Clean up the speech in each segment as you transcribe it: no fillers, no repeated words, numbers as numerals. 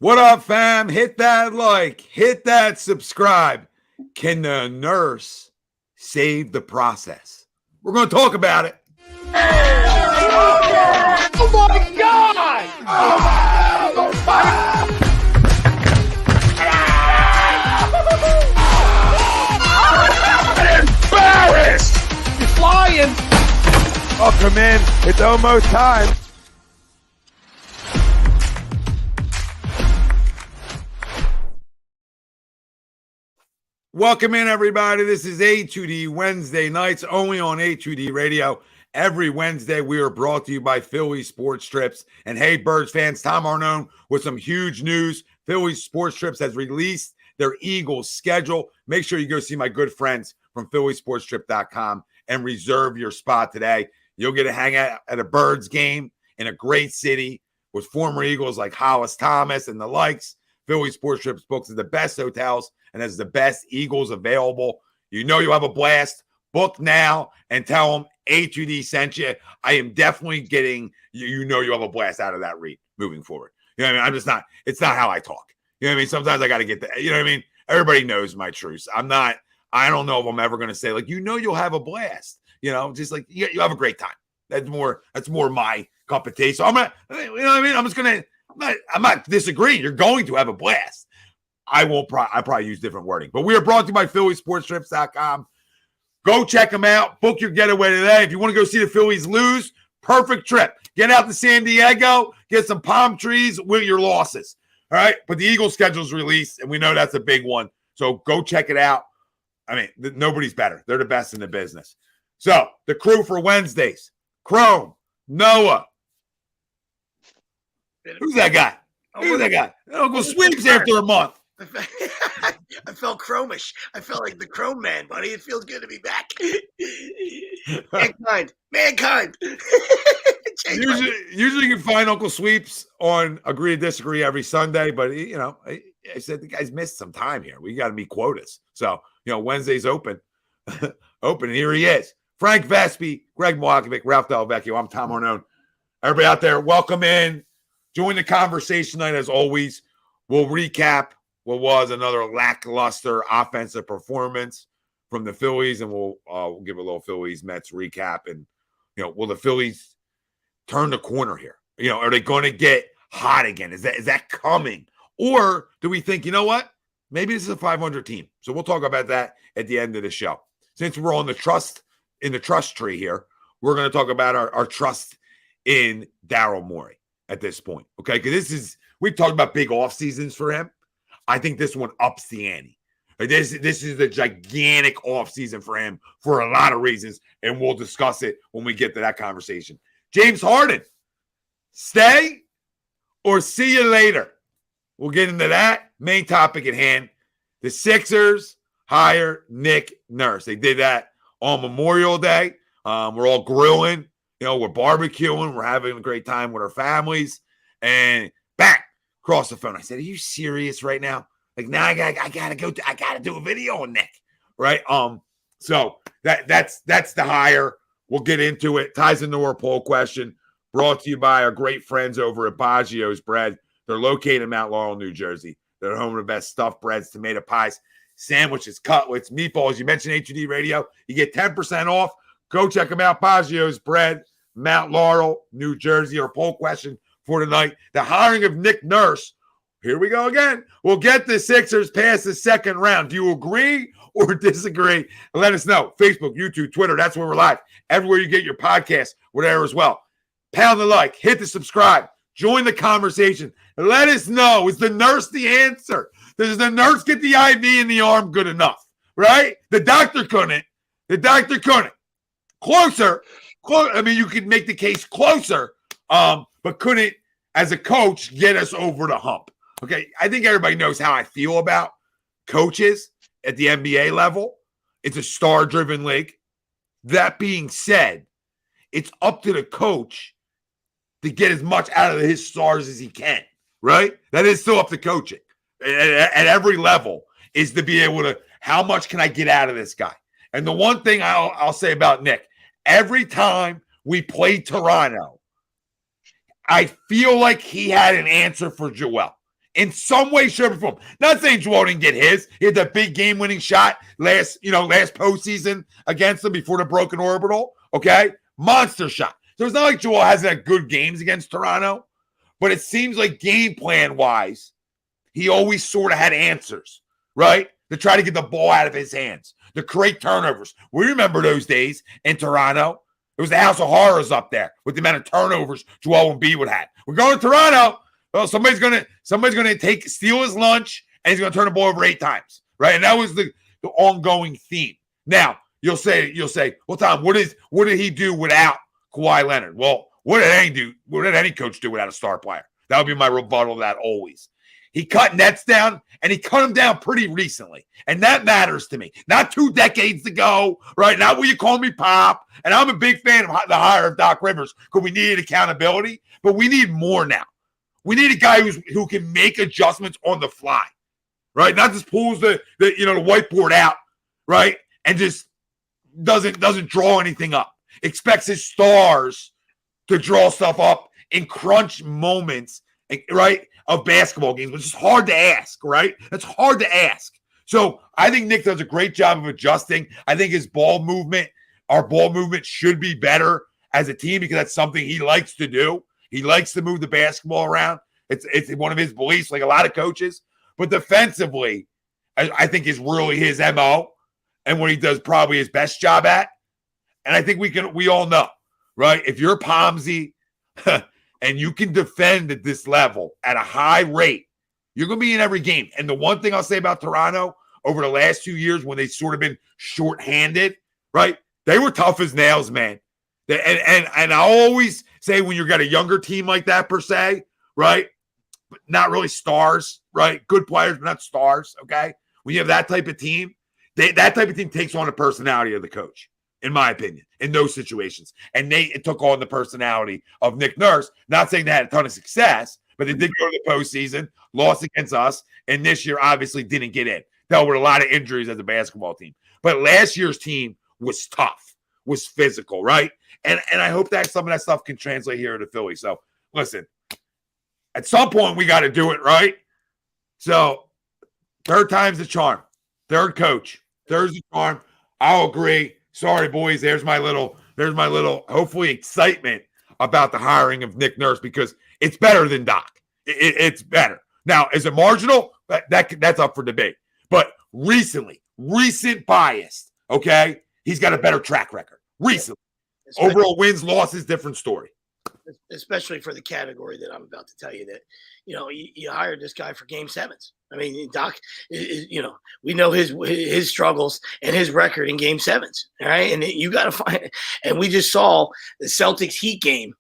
What up, fam? Hit that like, hit that subscribe. Can the nurse save the process? We're going to talk about it. Oh my God! I'm embarrassed! You're flying! Welcome in. It's almost time. Welcome in, everybody. This is A2D Wednesday nights, only on A2D Radio. Every Wednesday, we are brought to you by Philly Sports Trips. And hey, Birds fans, Tom Arnone with some huge news. Philly Sports Trips has released their Eagles schedule. Make sure you go see my good friends from phillysportstrip.com and reserve your spot today. You'll get to hang out at a Birds game in a great city with former Eagles like Hollis Thomas and the likes. Philly Sports Trips books are the best hotels and has the best Eagles available. You know you'll have a blast. Book now and tell them A2D sent you. I am definitely getting, you know you'll have a blast out of that read moving forward. You know what I mean? I'm just not, it's not how I talk. You know what I mean? Sometimes I got to get that. You know what I mean? Everybody knows my truths. I don't know if I'm ever going to say, like, you know you'll have a blast. You know, just like, you'll have a great time. That's more my cup of tea. So I'm not, you know what I mean? I'm not disagreeing. You're going to have a blast. I probably use different wording. But we are brought to you by phillysportstrips.com. Go check them out. Book your getaway today. If you want to go see the Phillies lose, perfect trip. Get out to San Diego, get some palm trees with your losses. All right? But the Eagles schedule's released, and we know that's a big one. So go check it out. I mean, nobody's better. They're the best in the business. So the crew for Wednesdays, Chrome, Noah. Who's that guy? Who's that guy? Uncle Sweeps after a month. I felt chromish. I felt like the Chrome Man, buddy. It feels good to be back. Mankind. Usually you can find Uncle Sweeps on Agree to Disagree every Sunday, but you know, I said the guy's missed some time here. We got to meet quotas. So, you know, Wednesday's open. Open, and here he is. Frank Vespi, Greg Milwakovic, Ralph Delvecchio. I'm Tom Arnone. Everybody out there, welcome in. Join the conversation tonight as always. We'll recap what was another lackluster offensive performance from the Phillies, and we'll give a little Phillies-Mets recap. And, you know, will the Phillies turn the corner here? You know, are they going to get hot again? Is that coming? Or do we think, you know what? Maybe this is a 500 team. So we'll talk about that at the end of the show. Since we're on the trust tree here, we're going to talk about our trust in Daryl Morey at this point. Okay, because we've talked about big off seasons for him. I think this one ups the ante. This is a gigantic offseason for him for a lot of reasons, and we'll discuss it when we get to that conversation. James Harden, stay or see you later. We'll get into that main topic at hand. The Sixers hire Nick Nurse. They did that on Memorial Day. We're all grilling. You know, we're barbecuing. We're having a great time with our families. And bang, across the phone. I said, are you serious right now? Like, now I gotta do a video on Nick, right? So that's the hire. We'll get into it. Ties into our poll question, brought to you by our great friends over at Baggio's Bread. They're located in Mount Laurel, New Jersey. They're home of the best stuffed breads, tomato pies, sandwiches, cutlets, meatballs. You mentioned H2D Radio, you get 10% off. Go check them out. Baggio's Bread, Mount Laurel, New Jersey. Our poll question for tonight: the hiring of Nick Nurse. Here we go again. We'll get the Sixers past the second round. Do you agree or disagree? Let us know. Facebook, YouTube, Twitter. That's where we're live. Everywhere you get your podcast, we're there as well. Pound the like. Hit the subscribe. Join the conversation. Let us know. Is the nurse the answer? Does the nurse get the IV in the arm good enough? Right? The doctor couldn't. Closer. I mean, you could make the case closer, but couldn't, as a coach, get us over the hump. Okay, I think everybody knows how I feel about coaches at the NBA level. It's a star-driven league. That being said, it's up to the coach to get as much out of his stars as he can, right? That is still up to coaching at every level, is to be able to, how much can I get out of this guy? And the one thing I'll say about Nick, every time we played Toronto, I feel like he had an answer for Joel. in some way, shape, or form. Not saying Joel didn't get his. He had that big game-winning shot last postseason against them before the broken orbital. Okay, monster shot. So it's not like Joel hasn't had good games against Toronto, but it seems like game plan-wise, he always sort of had answers, right? To try to get the ball out of his hands, to create turnovers. We remember those days in Toronto. It was the House of Horrors up there with the amount of turnovers Joel Embiid would have. We're going to Toronto. Well, somebody's gonna steal his lunch, and he's gonna turn the ball over 8 times, right? And that was the ongoing theme. Now you'll say, well, Tom, what did he do without Kawhi Leonard? Well, what did any coach do without a star player? That would be my rebuttal to that always. He cut Nets down, and he cut them down pretty recently. And that matters to me. Not 2 decades ago, right? Not when you call me Pop. And I'm a big fan of the hire of Doc Rivers because we needed accountability, but we need more now. We need a guy who can make adjustments on the fly, right? Not just pulls the whiteboard out, right? And just doesn't draw anything up. Expects his stars to draw stuff up in crunch moments, right, of basketball games, which is hard to ask, right? That's hard to ask. So I think Nick does a great job of adjusting. I think our ball movement should be better as a team because that's something he likes to do. He likes to move the basketball around. It's one of his beliefs, like a lot of coaches. But defensively, I think is really his MO and what he does probably his best job at. And I think we all know, right? If you're Pomsy and you can defend at this level at a high rate, you're going to be in every game. And the one thing I'll say about Toronto over the last 2 years when they've sort of been shorthanded, right? They were tough as nails, man. And I always say when you've got a younger team like that per se, right? But not really stars, right? Good players, but not stars, okay? When you have that type of team, that type of team takes on the personality of the coach, in my opinion, in those situations. And it took on the personality of Nick Nurse. Not saying they had a ton of success, but they did go to the postseason, lost against us, and this year obviously didn't get in. Dealt with a lot of injuries as a basketball team. But last year's team was tough, was physical, right? And I hope that some of that stuff can translate here to Philly. So, listen, at some point we got to do it, right? So, third time's the charm. Third coach. Third's the charm. I'll agree. Sorry, boys. There's my little, hopefully, excitement about the hiring of Nick Nurse because it's better than Doc. It's better. Now, is it marginal? That's up for debate. But recent bias, okay? He's got a better track record. Recently. Overall wins, losses, different story. Especially for the category that I'm about to tell you that, you hired this guy for game 7s. I mean, Doc, we know his struggles and his record in game 7s. All right. And you got to find it. And we just saw the Celtics Heat game.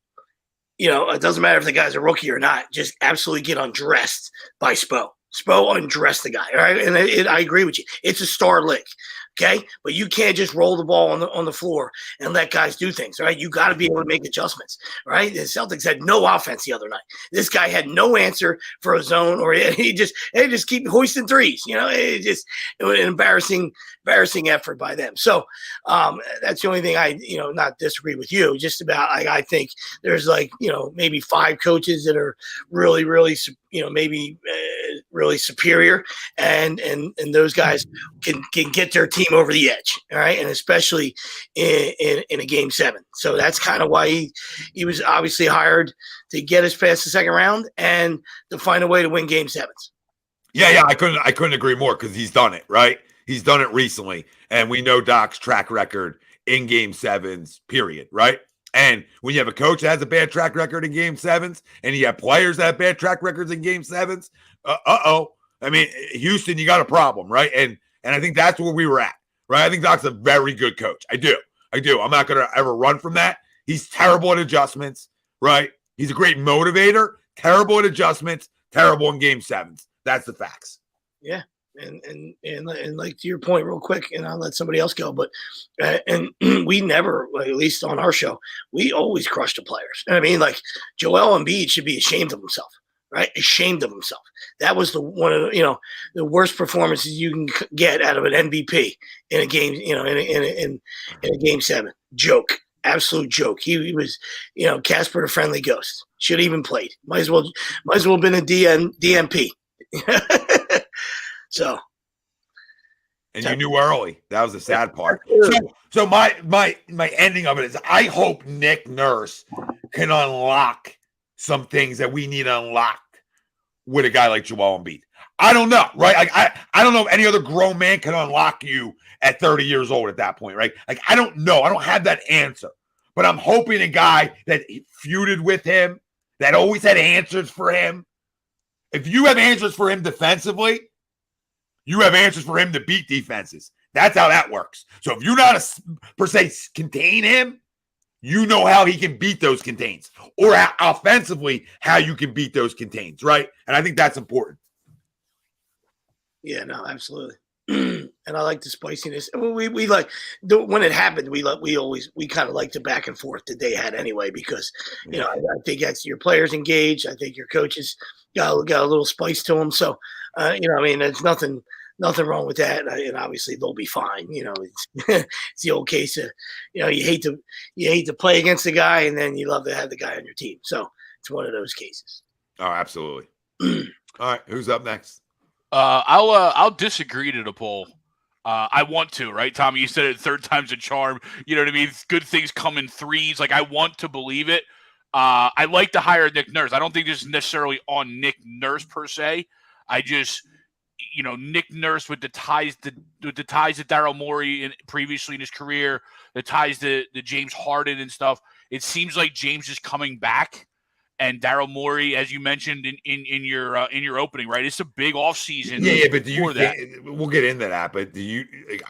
It doesn't matter if the guy's a rookie or not, just absolutely get undressed by Spo. Spo undressed the guy. All right. And I agree with you. It's a star lick. Okay, but you can't just roll the ball on the floor and let guys do things, right? You got to be able to make adjustments, right? The Celtics had no offense the other night. This guy had no answer for a zone, or he just keep hoisting threes. It was an embarrassing effort by them. So that's the only thing I not disagree with you. Just about I think there's maybe 5 coaches that are really maybe really superior, and those guys can get their team over the edge, all right, and especially in a game 7. So that's kind of why he was obviously hired to get us past the second round and to find a way to win game 7s. Yeah, I couldn't agree more because he's done it, right? He's done it recently, and we know Doc's track record in game 7s, period, right? And when you have a coach that has a bad track record in game 7s, and you have players that have bad track records in game 7s, I mean, Houston, you got a problem, right? And I think that's where we were at, right? I think Doc's a very good coach. I do. I'm not going to ever run from that. He's terrible at adjustments, right? He's a great motivator, terrible at adjustments, terrible in game 7s. That's the facts. Yeah. And like to your point real quick, and I'll let somebody else go, but and we never, at least on our show, we always crush the players. I mean, like Joel Embiid should be ashamed of himself, right? Ashamed of himself. That was one of the worst performances you can get out of an MVP in a game, in a game 7. Joke. Absolute joke. He was, Casper the Friendly Ghost. Should have even played. Might as well have been a DMP. So, and you knew early. That was the sad part. So my ending of it is I hope Nick Nurse can unlock some things that we need to unlock with a guy like Joel Embiid. I don't know, right? Like I don't know if any other grown man can unlock you at 30 years old at that point, right? Like I don't know. I don't have that answer. But I'm hoping a guy that feuded with him, that always had answers for him. If you have answers for him defensively, you have answers for him to beat defenses. That's how that works. So if you're not per se contain him, you know how he can beat those contains, or offensively how you can beat those contains, right? And I think that's important. Yeah, no, absolutely. And I like the spiciness. We like when it happened. We kind of like the back and forth that they had anyway, because I think that's your players engaged. I think your coaches got a little spice to them. So I mean, there's nothing wrong with that. And obviously they'll be fine. It's, it's the old case of you hate to play against the guy, and then you love to have the guy on your team. So it's one of those cases. Oh, absolutely. All right, who's up next? I'll disagree to the poll. I want to, right, Tommy? You said it, third time's a charm. You know what I mean? Good things come in threes. Like, I want to believe it. I like to hire Nick Nurse. I don't think this is necessarily on Nick Nurse per se. I just, Nick Nurse with the ties to Daryl Morey previously in his career, the ties to James Harden and stuff. It seems like James is coming back. And Daryl Morey, as you mentioned in your opening, right? It's a big offseason. Yeah, but we'll get into that. But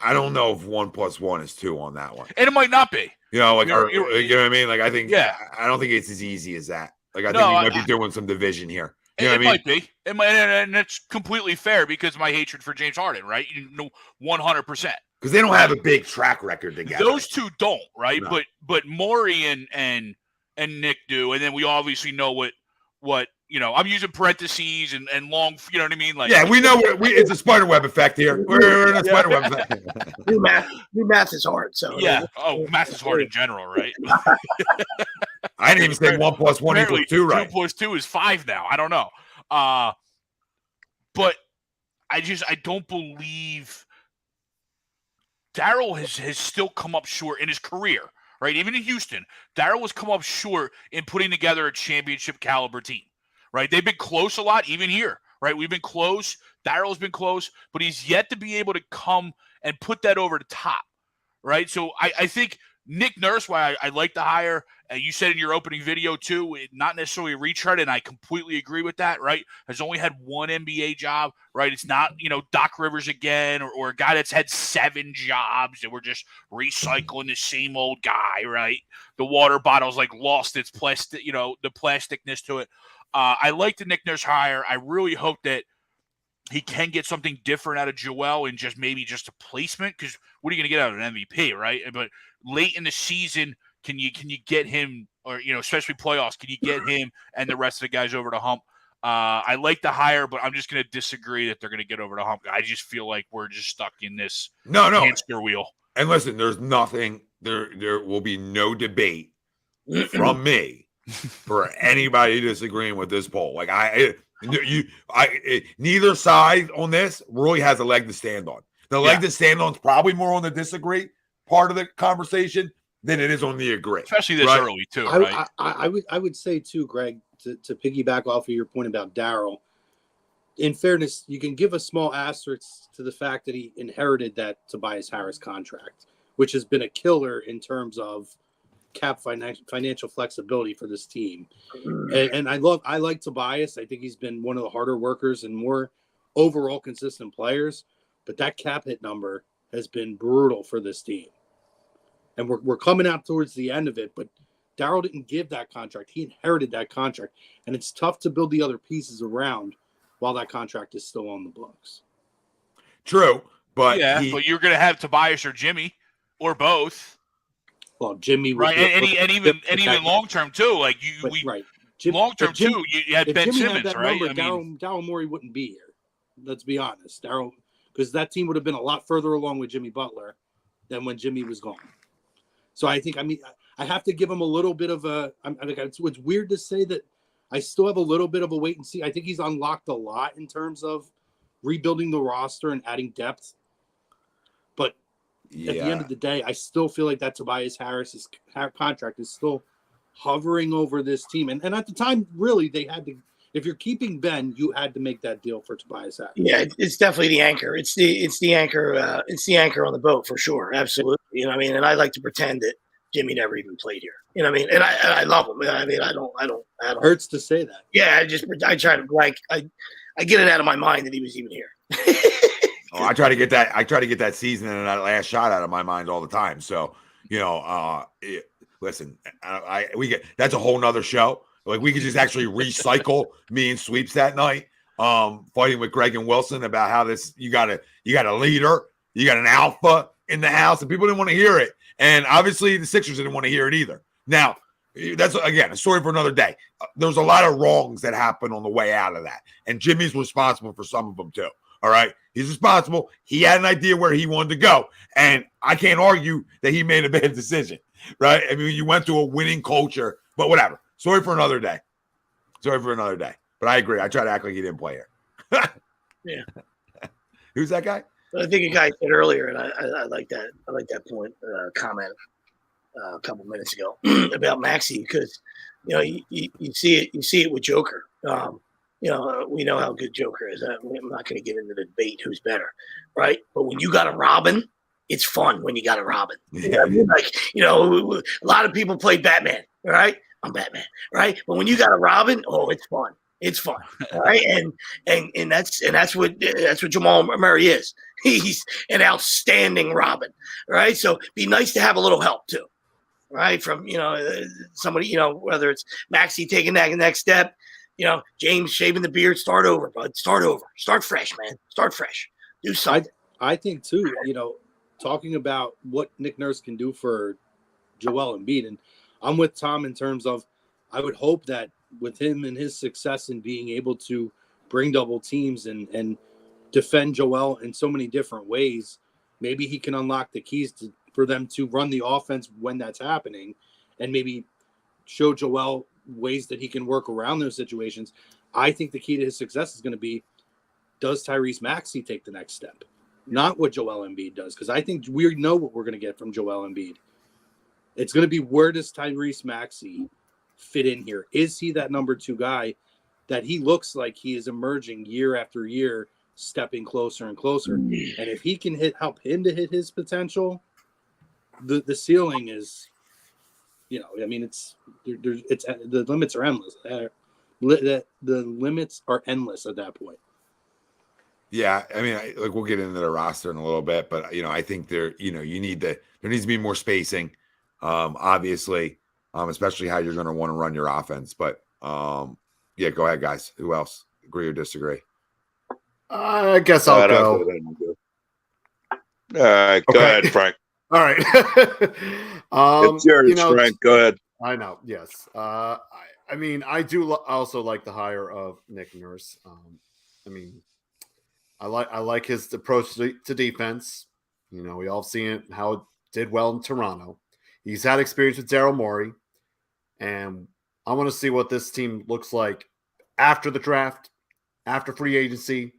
I don't know if 1 + 1 is 2 on that one. And it might not be. You know what I mean? Like I think, yeah, I don't think it's as easy as that. Like I think you might be doing some division here. You know what I mean? Might be. It might, and that's completely fair because of my hatred for James Harden, right? 100%. Because they don't have a big track record together. Those two don't, right? No. But Morey and Nick do, and then we obviously know what I'm using parentheses and long, you know what I mean? Like, yeah, we know it's a spider web effect here. We're in a spider web effect. New math is hard. So yeah. Oh, math is hard in general, right? I didn't even say 1 + 1 = 2, right? 2 + 2 is 5 now. I don't know. But I don't believe Daryl has still come up short in his career. Right, even in Houston, Daryl has come up short in putting together a championship caliber team. Right, they've been close a lot, even here. Right, we've been close. Daryl's been close, but he's yet to be able to come and put that over the top. Right, so I think Nick Nurse, why I like to hire. You said in your opening video too, not necessarily a retread, and I completely agree with that. Right, has only had one NBA job. Right, it's not Doc Rivers again, or a guy that's had 7 jobs and we're just recycling the same old guy. Right, the water bottle's like lost its plastic, the plasticness to it. I like the Nick Nurse hire. I really hope that he can get something different out of Joel and maybe just a placement, because what are you going to get out of an MVP, right? But late in the season, can you get him, or especially playoffs, can you get him and the rest of the guys over the hump? I like the hire, but I'm just going to disagree that they're going to get over the hump. I just feel like we're just stuck in this hamster wheel. And listen, there's nothing. There will be no debate from me for anybody disagreeing with this poll. Like neither side on this really has a leg to stand on. The leg to stand on is probably more on the disagree part of the conversation than it is on the agree, especially this early too. Right? I would say too, Greg, to piggyback off of your point about Daryl. In fairness, you can give a small asterisk to the fact that he inherited that Tobias Harris contract, which has been a killer in terms of cap financial flexibility for this team. And I like Tobias. I think he's been one of the harder workers and more overall consistent players. But that cap hit number has been brutal for this team. And we're coming out towards the end of it, but Daryl didn't give that contract. He inherited that contract. And it's tough to build the other pieces around while that contract is still on the books. True, but but you're going to have Tobias or Jimmy or both. Well, Jimmy, right, and even long term too. Like long term too. You had Ben Jimmy Simmons, had that right? Number, Daryl Morey wouldn't be here. Let's be honest, because that team would have been a lot further along with Jimmy Butler than when Jimmy was gone. So I think, I have to give him a little bit of a. It's weird to say that I still have a little bit of a wait and see. I think he's unlocked a lot in terms of rebuilding the roster and adding depth. But at the end of the day, I still feel like that Tobias Harris's contract is still hovering over this team. And at the time, really, they had to. If you're keeping Ben, you had to make that deal for Tobias Harris. Yeah, it's definitely the anchor. It's the anchor. It's the anchor on the boat for sure. Absolutely. You know what I mean? And I like to pretend that Jimmy never even played here. You know what I mean? And I love him. I mean, I don't. Hurts to say that. Yeah, I try to I get it out of my mind that he was even here. I try to get that season and that last shot out of my mind all the time. So, listen, we get that's a whole nother show. Like we could just actually recycle me and Sweeps that night, fighting with Greg and Wilson about how you got a leader, you got an alpha in the house, and people didn't want to hear it. And obviously the Sixers didn't want to hear it either. Now, that's again a story for another day. There's a lot of wrongs that happened on the way out of that, and Jimmy's responsible for some of them too. All right, he's responsible. He had an idea where he wanted to go, and I can't argue that he made a bad decision. Right? I mean, you went to a winning culture, but whatever. Sorry for another day. But I agree. I try to act like he didn't play here. Yeah. Who's that guy? I think a guy said earlier, and I like that. I like that point comment a couple minutes ago about Maxey because you see it with Joker. We know how good Joker is. I'm not going to get into the debate who's better, right? But when you got a Robin, it's fun when you got a Robin. Yeah. A lot of people play Batman, right? I'm Batman, right? But when you got a Robin, it's fun. It's fun, right? And that's what Jamal Murray is. He's an outstanding Robin, right? So be nice to have a little help too, right? From somebody, whether it's Maxey taking that next step, James shaving the beard, start over, bud. Start over. Start fresh, man. Start fresh. Do something. I think too, talking about what Nick Nurse can do for Joel Embiid, and I'm with Tom in terms of I would hope that with him and his success in being able to bring double teams and defend Joel in so many different ways, maybe he can unlock the keys for them to run the offense when that's happening and maybe show Joel ways that he can work around those situations. I think the key to his success is going to be, does Tyrese Maxey take the next step? Not what Joel Embiid does, because I think we know what we're going to get from Joel Embiid. It's going to be, where does Tyrese Maxey fit in here? Is he that number 2 guy that he looks like he is emerging year after year, stepping closer and closer? And if he can help him to hit his potential, the ceiling is, it's the limits are endless. The limits are endless at that point. Yeah, I mean, we'll get into the roster in a little bit, but I think there needs to be more spacing. Obviously, especially how you're going to want to run your offense. But go ahead, guys. Who else? Agree or disagree? I guess I'll go. All right, go ahead, Frank. All right. It's yours, Frank. Go ahead. I know. Yes. I do also like the hire of Nick Nurse. I like his approach to defense. We all seen how it did well in Toronto. He's had experience with Daryl Morey, and I want to see what this team looks like after the draft, after free agency.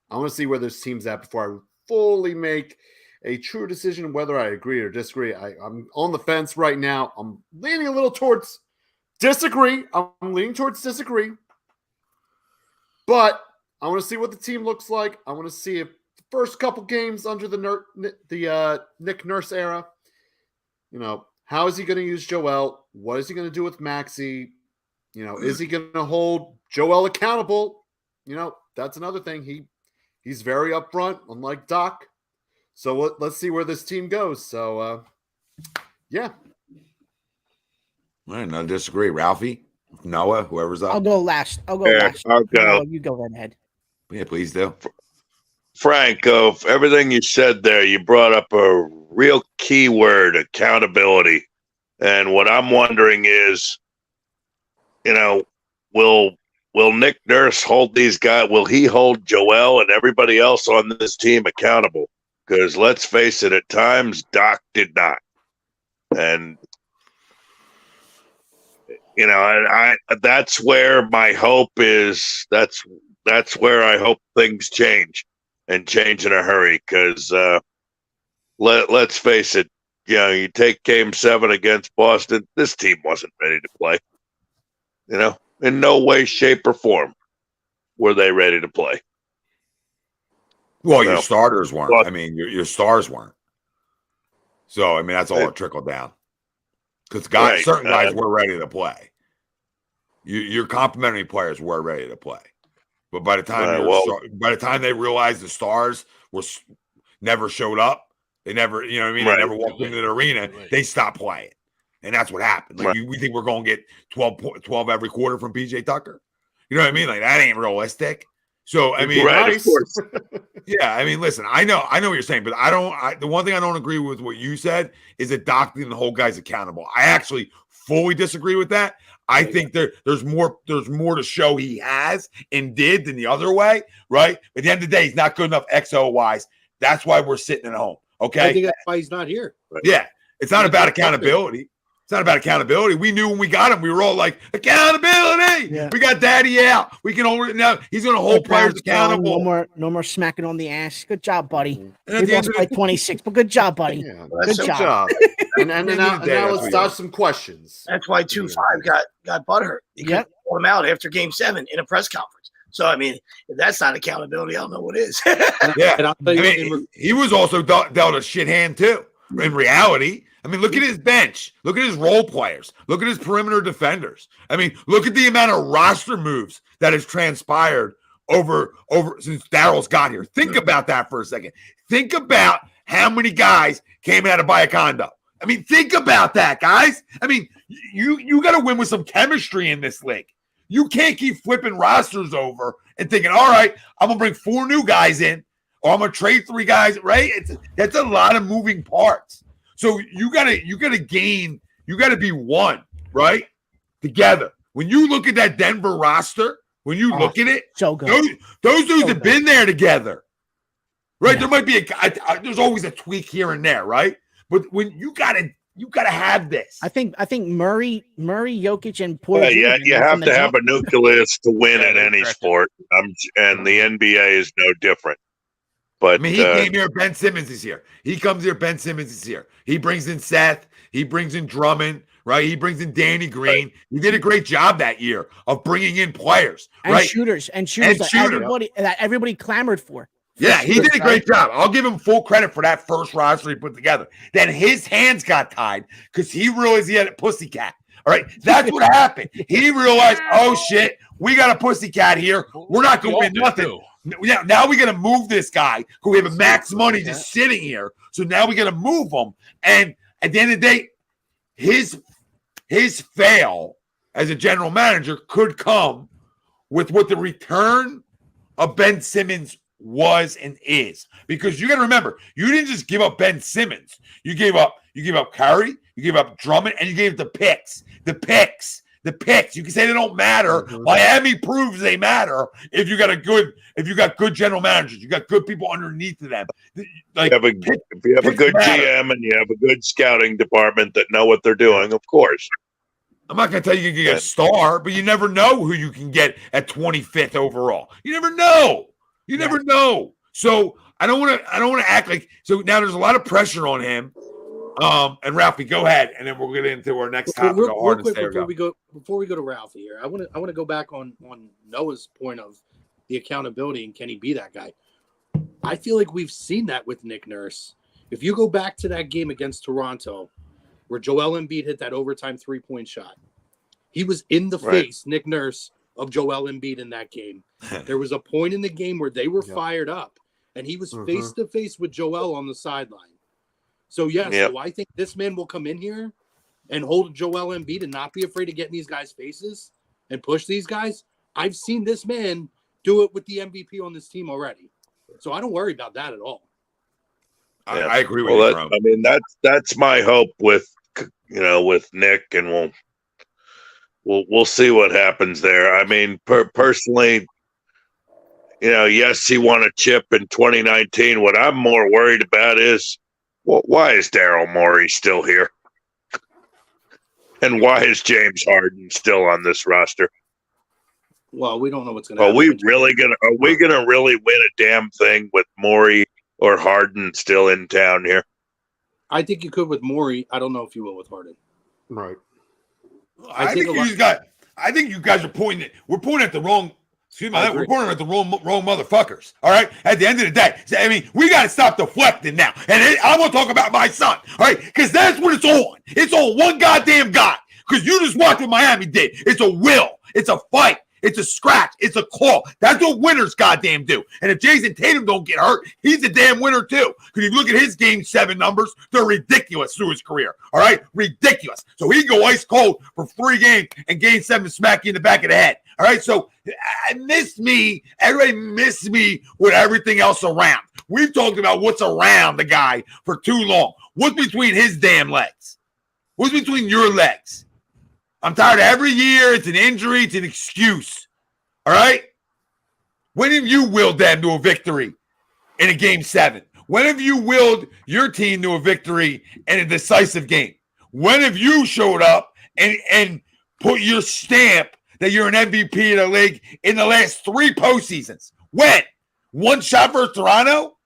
I want to see where this team's at before I fully make a true decision whether I agree or disagree. I'm on the fence right now. I'm leaning a little towards disagree. But I want to see what the team looks like. I want to see if the first couple games under the Nick Nurse era, how is he going to use Joel? What is he going to do with Maxey? Is he going to hold Joel accountable? That's another thing. He's very upfront, unlike Doc. So let's see where this team goes. So, yeah. All right, no disagree. Ralphie, Noah, whoever's up. I'll go last. I'll go. You go right ahead. Yeah, please do. Frank, everything you said there, you brought up a real key word, accountability. And what I'm wondering is, will Nick Nurse hold these guys? Will he hold Joel and everybody else on this team accountable? Because let's face it, at times Doc did not. And you know, I that's where my hope is. That's where I hope things change and change in a hurry. Because let's face it, you know, you take Game 7 against Boston. This team wasn't ready to play. You know, in no way, shape, or form were they ready to play. Well, your starters weren't. I mean, your stars weren't. So, I mean, that's all it trickled down. Because certain guys were ready to play. Your complimentary players were ready to play. But by the time they realized the stars never showed up, they never, you know what I mean? They never walked into the arena. They stopped playing. And that's what happened. Like, we think we're going to get 12 every quarter from PJ Tucker. You know what I mean? Like, that ain't realistic. So, I mean, of course. Yeah, I mean, listen, I know what you're saying, but the one thing I don't agree with what you said is adopting the whole guy's accountable. I actually fully disagree with that. I think there's more to show he has and did than the other way, right? At the end of the day, he's not good enough XO-wise. That's why we're sitting at home. Okay. I think that's why he's not here. Yeah. It's not about accountability. It's not about accountability. We knew when we got him, we were all like, accountability. Yeah. We got daddy out. We can hold it now. He's going to hold players accountable. No more smacking on the ass. Good job, buddy. We lost by 26, but good job, buddy. Yeah, good job. And now let's dodge some questions. That's why 2-5 got butthurt. He couldn't pull him out after Game 7 in a press conference. So, I mean, if that's not accountability, I don't know what is. Yeah. I mean, he was also dealt a shit hand, too, in reality. I mean, look at his bench. Look at his role players. Look at his perimeter defenders. I mean, look at the amount of roster moves that has transpired over since Daryl's got here. Think about that for a second. Think about how many guys came out of Biacondo. I mean, think about that, guys. I mean, you got to win with some chemistry in this league. You can't keep flipping rosters over and thinking, all right, I'm going to bring 4 new guys in, or I'm going to trade 3 guys, right? That's a lot of moving parts. So you gotta be one, right? Together. When you look at that Denver roster, when you look at it, so good. Those dudes have been there together, right? Yeah. There might be there's always a tweak here and there, right? But when you gotta have this. I think Murray, Jokic, and Porter. Yeah, you have to have a nucleus to win in any sport, and the NBA is no different. But I mean, he came here. Ben Simmons is here. He comes here. Ben Simmons is here. He brings in Seth. He brings in Drummond. Right. He brings in Danny Green. He did a great job that year of bringing in players and right? shooters that everybody clamored for. Yeah, he did a great job. I'll give him full credit for that first roster he put together. Then his hands got tied because he realized he had a pussycat. All right, that's what happened. He realized, oh shit, we got a pussycat here. We're not going to win nothing. Yeah, now we got to move this guy who we have max money just sitting here. So now we got to move him. And at the end of the day, his fail as a general manager could come with what the return of Ben Simmons was and is. Because you got to remember, you didn't just give up Ben Simmons. You gave up Curry, you gave up Drummond, and you gave the picks. The picks. You can say they don't matter. Mm-hmm. Miami proves they matter if you got good general managers. You got good people underneath of them. Like, if you have a good GM and you have a good scouting department that know what they're doing, of course. I'm not going to tell you can get a star, but you never know who you can get at 25th overall. You never know. You never know. So I don't want to act like. So now there's a lot of pressure on him. And Ralphie, go ahead, and then we'll get into our next topic. Real quick before we go to Ralphie here, I want to go back on Noah's point of the accountability and can he be that guy? I feel like we've seen that with Nick Nurse. If you go back to that game against Toronto, where Joel Embiid hit that overtime 3-point shot, he was in the face, Nick Nurse, of Joel Embiid in that game. There was a point in the game where they were fired up, and he was face to face with Joel on the sideline. So, so I think this man will come in here and hold Joel Embiid and not be afraid to get in these guys' faces and push these guys. I've seen this man do it with the MVP on this team already. So I don't worry about that at all. I agree with you, bro. I mean, that's my hope with Nick, and we'll see what happens there. I mean, personally, yes, he won a chip in 2019. What I'm more worried about is, why is Daryl Morey still here? And why is James Harden still on this roster? Well, we don't know what's going to Are happen. we gonna really win a damn thing with Morey or Harden still in town here? I think you could with Morey. I don't know if you will with Harden. Right. I think you guys are pointing. We're pointing at the wrong. Excuse me, we're pointing at the wrong motherfuckers. All right. At the end of the day, I mean, we got to stop deflecting now. And I want to talk about my son. All right, because that's what it's on. It's on one goddamn guy. Because you just watched what Miami did. It's a will. It's a fight. It's a scratch. It's a claw. That's what winners goddamn do. And if Jason Tatum don't get hurt, he's a damn winner too. Because if you look at his Game 7 numbers, they're ridiculous through his career. All right? Ridiculous. So he go ice cold for 3 games and Game 7 smack you in the back of the head. All right? So I miss me. Everybody miss me with everything else around. We've talked about what's around the guy for too long. What's between his damn legs? What's between your legs? I'm tired of every year. It's an injury. It's an excuse. All right? When have you willed them to a victory in a Game 7? When have you willed your team to a victory in a decisive game? When have you showed up and put your stamp that you're an MVP of the league in the last 3 postseasons? When? One shot versus Toronto?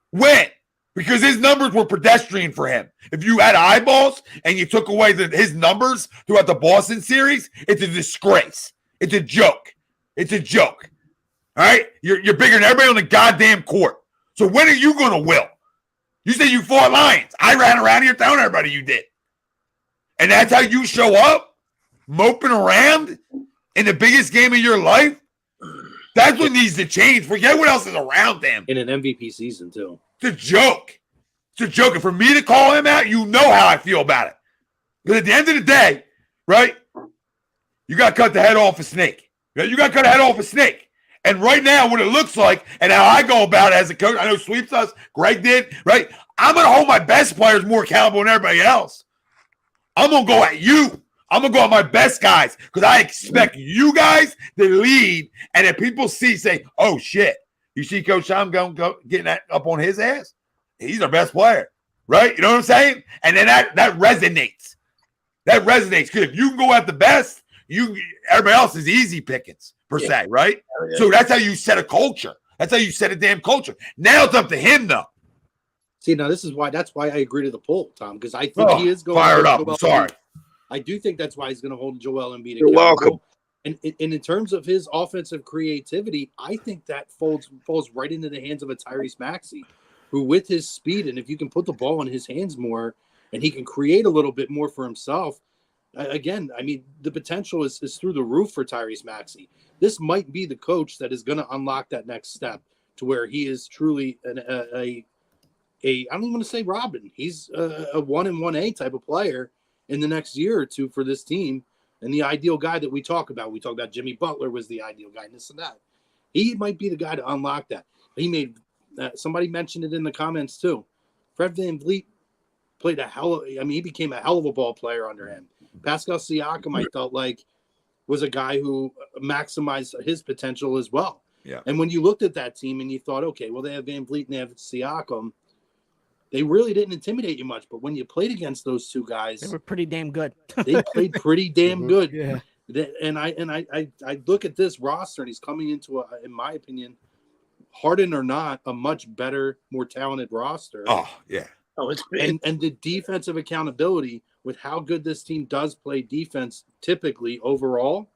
When? Because his numbers were pedestrian for him. If you had eyeballs and you took away his numbers throughout the Boston series, it's a disgrace. It's a joke. It's a joke. All right? You're bigger than everybody on the goddamn court. So when are you going to will? You said you fought lions. I ran around here telling everybody you did. And that's how you show up? Moping around in the biggest game of your life? That's what needs to change. Forget what else is around them. In an MVP season, too. It's a joke. It's a joke. And for me to call him out, you know how I feel about it. But at the end of the day, right, you got to cut the head off a snake. You got to cut the head off a snake. And right now, what it looks like, and how I go about it as a coach, I know Sweeps us, Greg did, right? I'm going to hold my best players more accountable than everybody else. I'm going to go at you. I'm going to go at my best guys because I expect you guys to lead. And if people say, oh, shit, you see Coach Sham getting that up on his ass? He's our best player, right? You know what I'm saying? And then that resonates. That resonates because if you can go at the best, everybody else is easy pickings per se, right? Yeah. So that's how you set a culture. That's how you set a damn culture. Now it's up to him, though. See, now that's why I agree to the poll, Tom, because I think he is going fired up. I'm sorry. I do think that's why he's going to hold Joel Embiid. You're welcome. And in terms of his offensive creativity, I think that falls right into the hands of a Tyrese Maxey, who with his speed, and if you can put the ball in his hands more and he can create a little bit more for himself, again, I mean, the potential is through the roof for Tyrese Maxey. This might be the coach that is going to unlock that next step to where he is truly I don't even want to say Robin. He's a 1 and 1A type of player in the next year or two for this team. And the ideal guy that we talk about Jimmy Butler was the ideal guy, and this and that. He might be the guy to unlock that. He made somebody mentioned it in the comments too. Fred VanVleet played he became a hell of a ball player under him. Pascal Siakam, I felt like, was a guy who maximized his potential as well. Yeah. And when you looked at that team and you thought, okay, well, they have VanVleet and they have Siakam, they really didn't intimidate you much. But when you played against those two guys, they were pretty damn good. They played pretty damn good. Yeah. And I look at this roster, and he's coming into in my opinion, Harden or not, a much better, more talented roster. Oh yeah. Oh, and the defensive accountability with how good this team does play defense typically overall,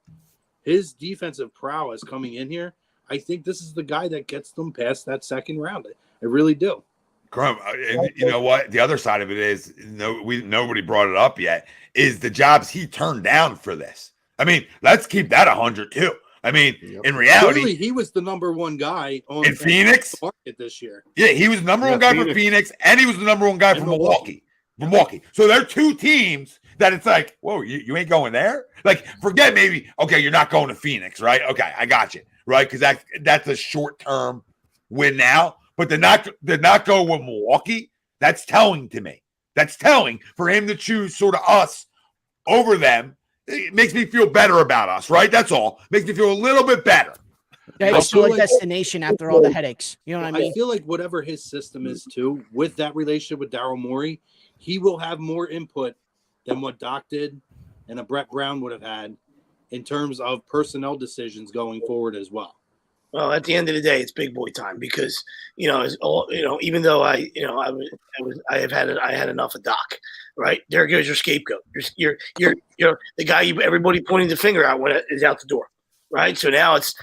his defensive prowess coming in here, I think this is the guy that gets them past that second round. I really do. And you know what? The other side of it is, nobody brought it up yet, is the jobs he turned down for this. I mean, let's keep that 100 too. I mean, in reality, clearly he was the number one guy in Phoenix market this year. Yeah, he was the number one guy for Phoenix, and he was the number one guy for Milwaukee. So there are two teams that it's like, whoa, you ain't going there? Like, forget maybe, okay, you're not going to Phoenix, right? Okay, I got you, right? Because that's a short-term win now. But to not go with Milwaukee, that's telling to me. That's telling for him to choose sort of us over them. It makes me feel better about us, right? That's all. Makes me feel a little bit better. Yeah, it's still a destination after all the headaches. You know what I mean? I feel like whatever his system is too, with that relationship with Daryl Morey, he will have more input than what Doc did and a Brett Brown would have had in terms of personnel decisions going forward as well. Well, at the end of the day, it's big boy time because even though I had enough of Doc, right? There goes your scapegoat. You're the guy everybody pointing the finger out when it is out the door, right? So now it's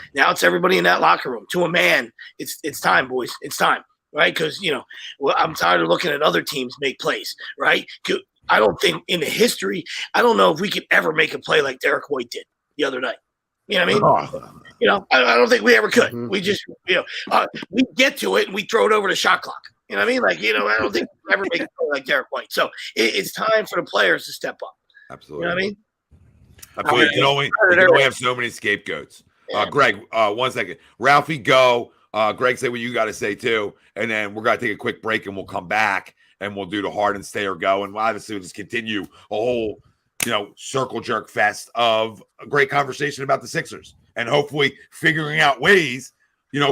everybody in that locker room to a man. It's time, boys. It's time, right? Because I'm tired of looking at other teams make plays, right? I don't think in the history, I don't know if we could ever make a play like Derek White did the other night. You know what I mean? I don't think we ever could. Mm-hmm. We just, we get to it and we throw it over the shot clock. You know what I mean? Like, I don't think we'll ever make a play like Derek White. So it's time for the players to step up. Absolutely. You know what I mean? Absolutely. You can only have so many scapegoats. Yeah. Greg, 1 second. Ralphie, go. Greg, say what you got to say too. And then we're going to take a quick break and we'll come back and we'll do the Harden stay or go. And we'll obviously just continue a whole circle jerk fest of a great conversation about the Sixers and hopefully figuring out ways,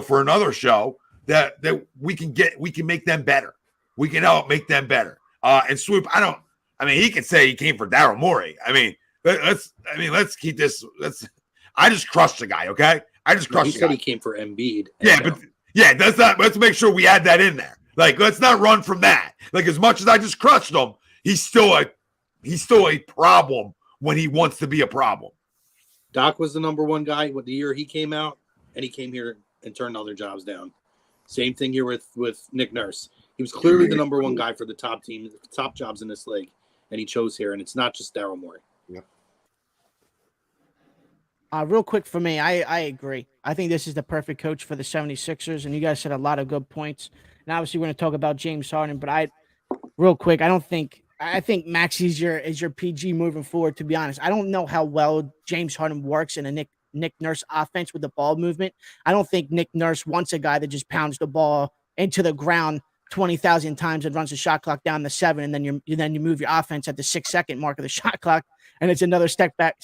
for another show that we can make them better. We can help make them better. And Swoop, he can say he came for Daryl Morey. Let's keep this. I just crushed the guy. Okay. I just crushed. He said he came for Embiid. Let's make sure we add that in there. Like, let's not run from that. Like, as much as I just crushed him, he's still a problem when he wants to be a problem. Doc was the number one guy with the year he came out, and he came here and turned other jobs down. Same thing here with Nick Nurse. He was clearly the number one guy for the top team, top jobs in this league, and he chose here, and it's not just Daryl Morey. Yep. Real quick for me, I agree. I think this is the perfect coach for the 76ers, and you guys said a lot of good points. And obviously, we're going to talk about James Harden, but I think Maxey is your PG moving forward, to be honest. I don't know how well James Harden works in a Nick Nurse offense with the ball movement. I don't think Nick Nurse wants a guy that just pounds the ball into the ground 20,000 times and runs the shot clock down to 7, and then you move your offense at the 6-second mark of the shot clock, and it's another step back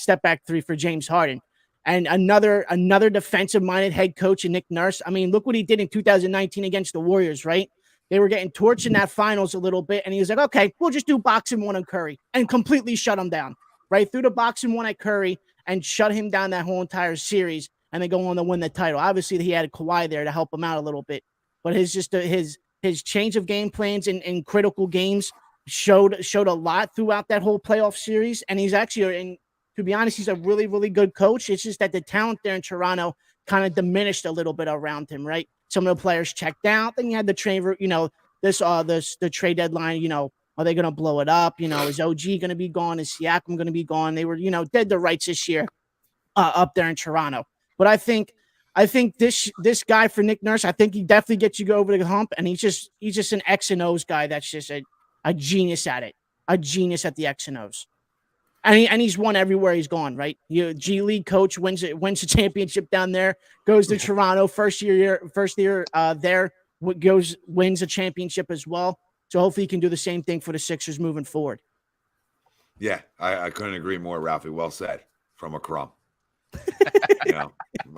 3 for James Harden. And another defensive-minded head coach in Nick Nurse. I mean, look what he did in 2019 against the Warriors, right? They were getting torched in that finals a little bit, and he was like, okay, we'll just do box and 1 on Curry, and completely shut him down, right? Through the box and 1 at Curry and shut him down that whole entire series, and they go on to win the title. Obviously, he had Kawhi there to help him out a little bit, but his change of game plans in critical games showed a lot throughout that whole playoff series, and he's actually, to be honest, he's a really, really good coach. It's just that the talent there in Toronto kind of diminished a little bit around him, right? Some of the players checked out. Then you had the trade, the trade deadline, are they going to blow it up? Is OG going to be gone? Is Siakam going to be gone? They were, dead to rights this year up there in Toronto. But I think this guy for Nick Nurse, I think he definitely gets you over the hump, and he's just an X and O's guy that's just a genius at it, a genius at the X and O's. And he's won everywhere he's gone, right? G League coach wins a championship down there, goes to Toronto first year there, wins a championship as well. So hopefully he can do the same thing for the Sixers moving forward. Yeah, I couldn't agree more, Ralphie. Well said from a crumb. The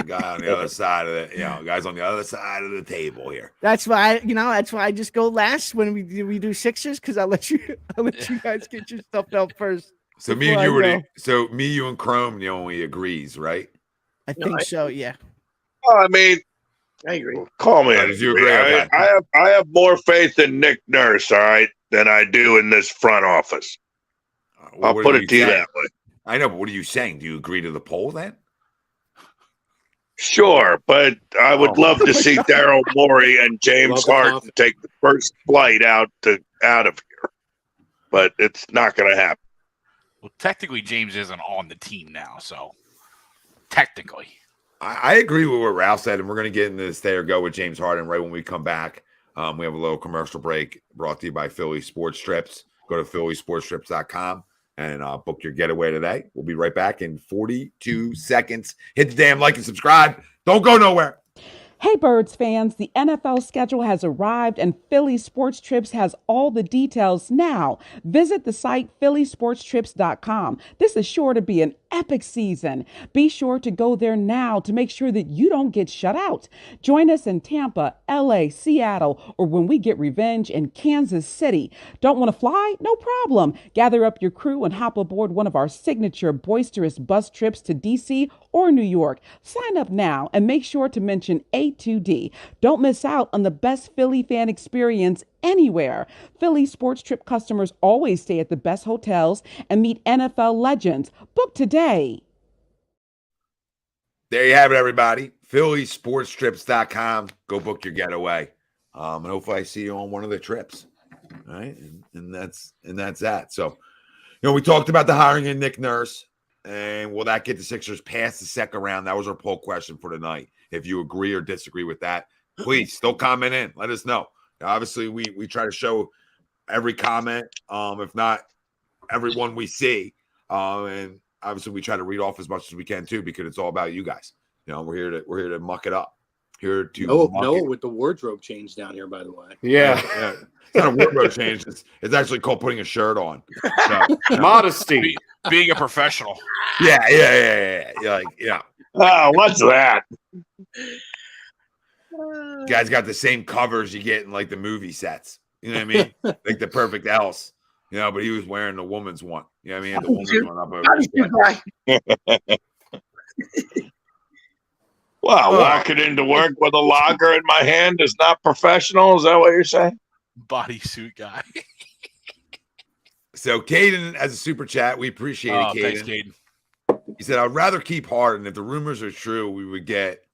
guy on the other side of guys on the other side of the table here. That's why I just go last when we do Sixers, because I'll let you guys get your stuff out first. So me and you and Chrome the only agrees, right? I think so, yeah. I mean, I agree. Call me. Did you agree? Okay. I have more faith in Nick Nurse, all right, than I do in this front office. I'll put it to you that way. I know, but what are you saying? Do you agree to the poll then? Sure, but I would love to see Daryl Morey and James Harden take the first flight out of here, but it's not going to happen. Well, technically, James isn't on the team now, so technically. I agree with what Ralph said, and we're going to get into this stay or go with James Harden right when we come back. We have a little commercial break brought to you by Philly Sports Strips. Go to phillysportstrips.com and book your getaway today. We'll be right back in 42 seconds. Hit the damn like and subscribe. Don't go nowhere. Hey, Birds fans, the NFL schedule has arrived and Philly Sports Trips has all the details now. Visit the site phillysportstrips.com. This is sure to be an epic season. Be sure to go there now to make sure that you don't get shut out. Join us in Tampa, LA, Seattle, or when we get revenge in Kansas City. Don't want to fly? No problem. Gather up your crew and hop aboard one of our signature boisterous bus trips to DC or New York. Sign up now and make sure to mention A2D. Don't miss out on the best Philly fan experience anywhere. Philly Sports Trip customers always stay at the best hotels and meet NFL legends. Book today. There you have it, everybody. PhillySportsTrips.com. Go book your getaway. And hopefully I see you on one of the trips. All right. And that's that. So, we talked about the hiring of Nick Nurse. And will that get the Sixers past the second round? That was our poll question for tonight. If you agree or disagree with that, please still comment in. Let us know. Obviously, we try to show every comment, if not everyone we see. And obviously, we try to read off as much as we can too, because it's all about you guys. We're here to muck it up. Here to Noah with the wardrobe change down here, by the way. Yeah. It's not a wardrobe change. It's actually called putting a shirt on. So, Modesty. Being a professional. Yeah. Oh, what's that? Guys got the same covers you get in like the movie sets. You know what I mean? Like the Perfect House. But he was wearing the woman's one. You know what I mean? The woman's one up over. Wow, walking into work with a lager in my hand is not professional. Is that what you're saying? Bodysuit guy. So Caden has a super chat. We appreciate it, Caden. Thanks, Caden. He said, I'd rather keep Harden. If the rumors are true, we would get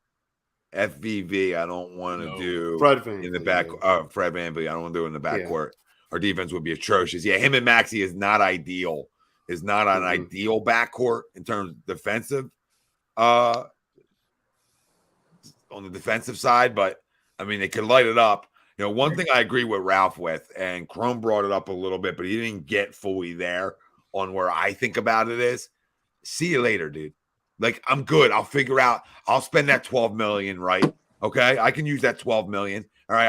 FVV. I don't want to do Fred Van in the back. Fred VanVleet. I don't want to do it in the backcourt. Our defense would be atrocious. Yeah, him and Maxey is not ideal. Is not an ideal backcourt in terms of defensive. On the defensive side, but I mean, they could light it up. One thing I agree with Ralph with, and Chrome brought it up a little bit, but he didn't get fully there on where I think about it is. See you later, dude. Like, I'm good. I'll figure out. I'll spend that $12 million, right? Okay, I can use that $12 million. All right,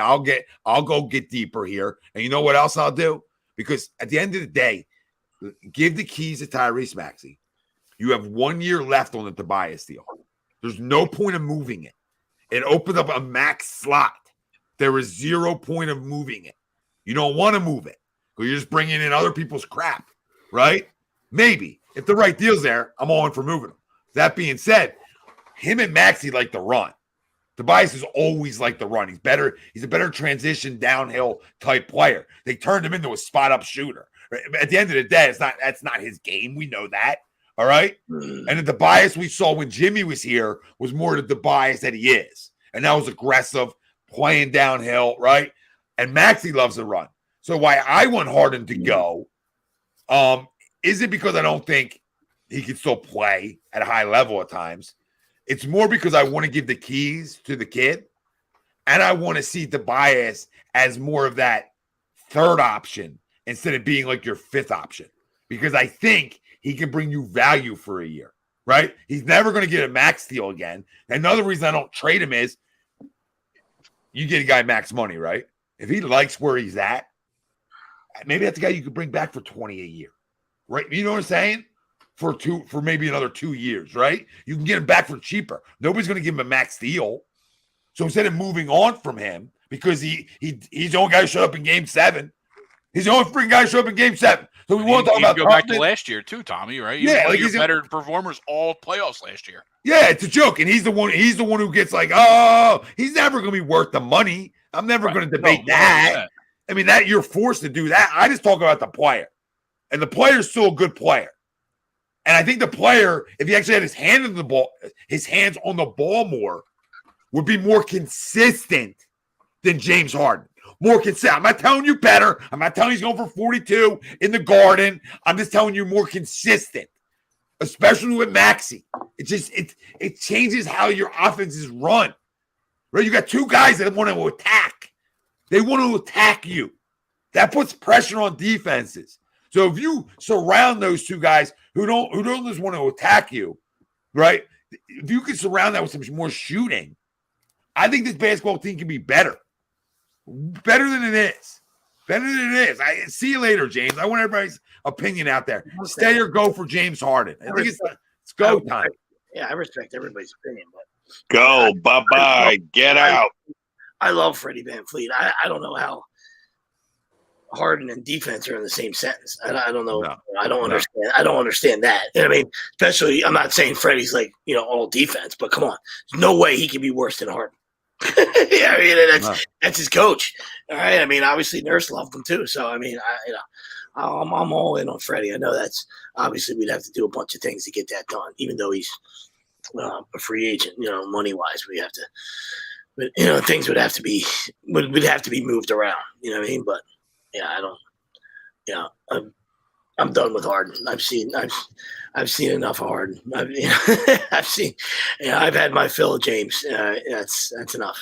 I'll go get deeper here. And you know what else I'll do? Because at the end of the day, give the keys to Tyrese Maxey. You have 1 year left on the Tobias deal. There's no point of moving it. It opens up a max slot. There is 0 point of moving it. You don't want to move it because you're just bringing in other people's crap, right? Maybe. If the right deal's there, I'm all in for moving them. That being said, him and Maxey like the run. Tobias is always like the run. He's better. He's a better transition downhill type player. They turned him into a spot-up shooter. At the end of the day, that's not his game. We know that. All right. And the Tobias we saw when Jimmy was here was more the Tobias that he is. And that was aggressive, playing downhill, right? And Maxey loves the run. So why I want Harden to go isn't because I don't think he can still play at a high level at times. It's more because I want to give the keys to the kid. And I want to see Tobias as more of that third option instead of being like your fifth option. Because I think he can bring you value for a year, right? He's never going to get a max deal again. Another reason I don't trade him is you get a guy max money, right? If he likes where he's at, maybe that's a guy you could bring back for 20 a year, right? You know what I'm saying? For maybe another 2 years, right? You can get him back for cheaper. Nobody's going to give him a max deal. So instead of moving on from him, because he's the only guy who showed up in Game 7, he's the only freaking guy who showed up in Game 7. So we won't talk about go back to last year too, Tommy. Right? He's better performers all playoffs last year. Yeah, it's a joke, and he's the one. He's the one who gets like, oh, he's never going to be worth the money. I'm never going to debate that. I mean, that you're forced to do that. I just talk about the player, and the player's still a good player. And I think the player, if he actually had his hands on the ball more, would be more consistent than James Harden. More consistent. I'm not telling you better. I'm not telling you he's going for 42 in the Garden. I'm just telling you more consistent, especially with Maxey. It changes how your offense is run. Right? You got two guys that want to attack. They want to attack you. That puts pressure on defenses. So if you surround those two guys who don't just want to attack you, right? If you can surround that with some more shooting, I think this basketball team can be better than it is. Better than it is. I see you later, James. I want everybody's opinion out there. Stay or go for James Harden. I think it's go time. Yeah, I respect everybody's opinion, but Go, bye-bye, get out. I love Freddie VanVleet. I don't know how Harden and defense are in the same sentence. I don't know. No. I don't understand. I don't understand that. And I mean, especially, I'm not saying Freddie's like, all defense, but come on. There's no way he can be worse than Harden. Yeah, I mean, that's his coach. All right. I mean, obviously Nurse loved him too. So, I mean, I'm all in on Freddie. I know that's obviously we'd have to do a bunch of things to get that done, even though he's a free agent, money wise, we have to, but, things would have to be moved around, you know what I mean? But yeah, I'm done with Harden. I've seen enough of Harden. I've had my fill of James. That's enough.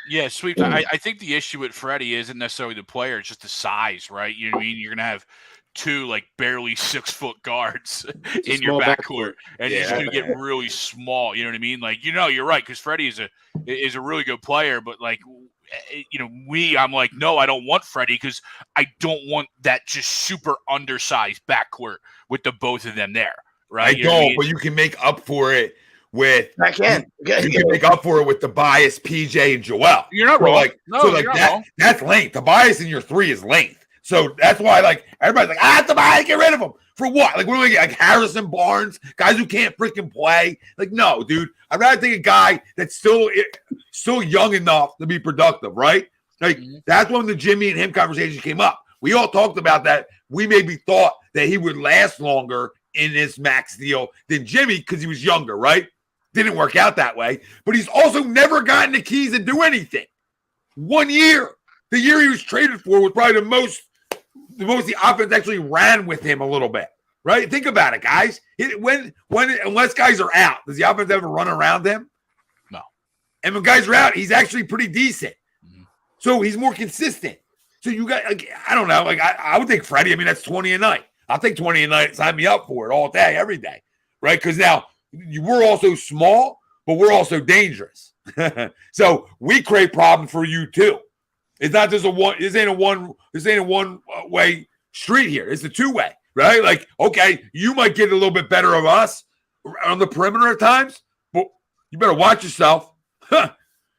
Yeah, sweet. I think the issue with Freddie isn't necessarily the player; it's just the size, right? You know what I mean? You're gonna have two like barely 6-foot guards in your backcourt, and you're just gonna get really small. You know what I mean? Like, you're right, because Freddie is a really good player, but like, I'm like, no, I don't want Freddie because I don't want that just super undersized backcourt with the both of them there, right? But you can make up for it with I can. You can make up for it with Tobias, PJ, and Joel. You're not wrong. Wrong. That's length. Tobias in your 3 is length. So that's why, like, everybody's like, Tobias, get rid of him. For what? Like, what do we get? Like Harrison Barnes, guys who can't freaking play. Like, no, dude. I'd rather take a guy that's still young enough to be productive, right? Like, that's when the Jimmy and him conversation came up. We all talked about that. We maybe thought that he would last longer in this max deal than Jimmy because he was younger, right? Didn't work out that way. But he's also never gotten the keys to do anything. 1 year. The year he was traded for was probably the most the offense actually ran with him a little bit, right? Think about it, guys. Unless guys are out, does the offense ever run around him? No. And when guys are out, he's actually pretty decent. Mm-hmm. So he's more consistent. So you got, like, I don't know. Like, I would take Freddie. I mean, that's 20 a night. I'll take 20 a night. Sign me up for it all day, every day, right? Because now we're also small, but we're also dangerous. So we create problems for you too. It's not just this ain't a one way street here. It's a 2-way, right? Like, okay, you might get a little bit better of us on the perimeter at times, but you better watch yourself. Because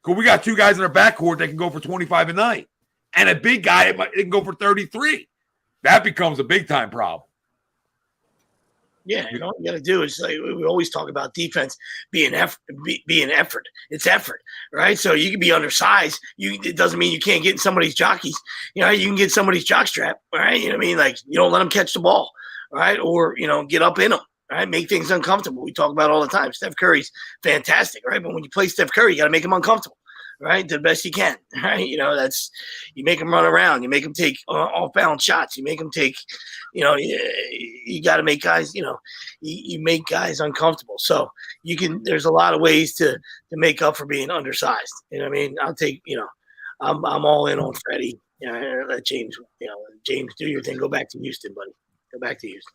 we got 2 guys in our backcourt that can go for 25 a night. And a big guy, it can go for 33. That becomes a big time problem. Yeah, what you got to do is, like, we always talk about defense being effort. It's effort, right? So you can be undersized. It doesn't mean you can't get in somebody's jockeys. You can get somebody's jockstrap, right? You know what I mean? Like, you don't let them catch the ball, right? Or, get up in them, right? Make things uncomfortable. We talk about it all the time. Steph Curry's fantastic, right? But when you play Steph Curry, you got to make him uncomfortable. Right, the best you can. Right, that's you make them run around. You make them take off-balance shots. You make them take, you got to make guys. You make guys uncomfortable. So you can. There's a lot of ways to make up for being undersized. You know what I mean? I'll take. I'm all in on Freddie. Let James. James, do your thing. Go back to Houston, buddy. Go back to Houston.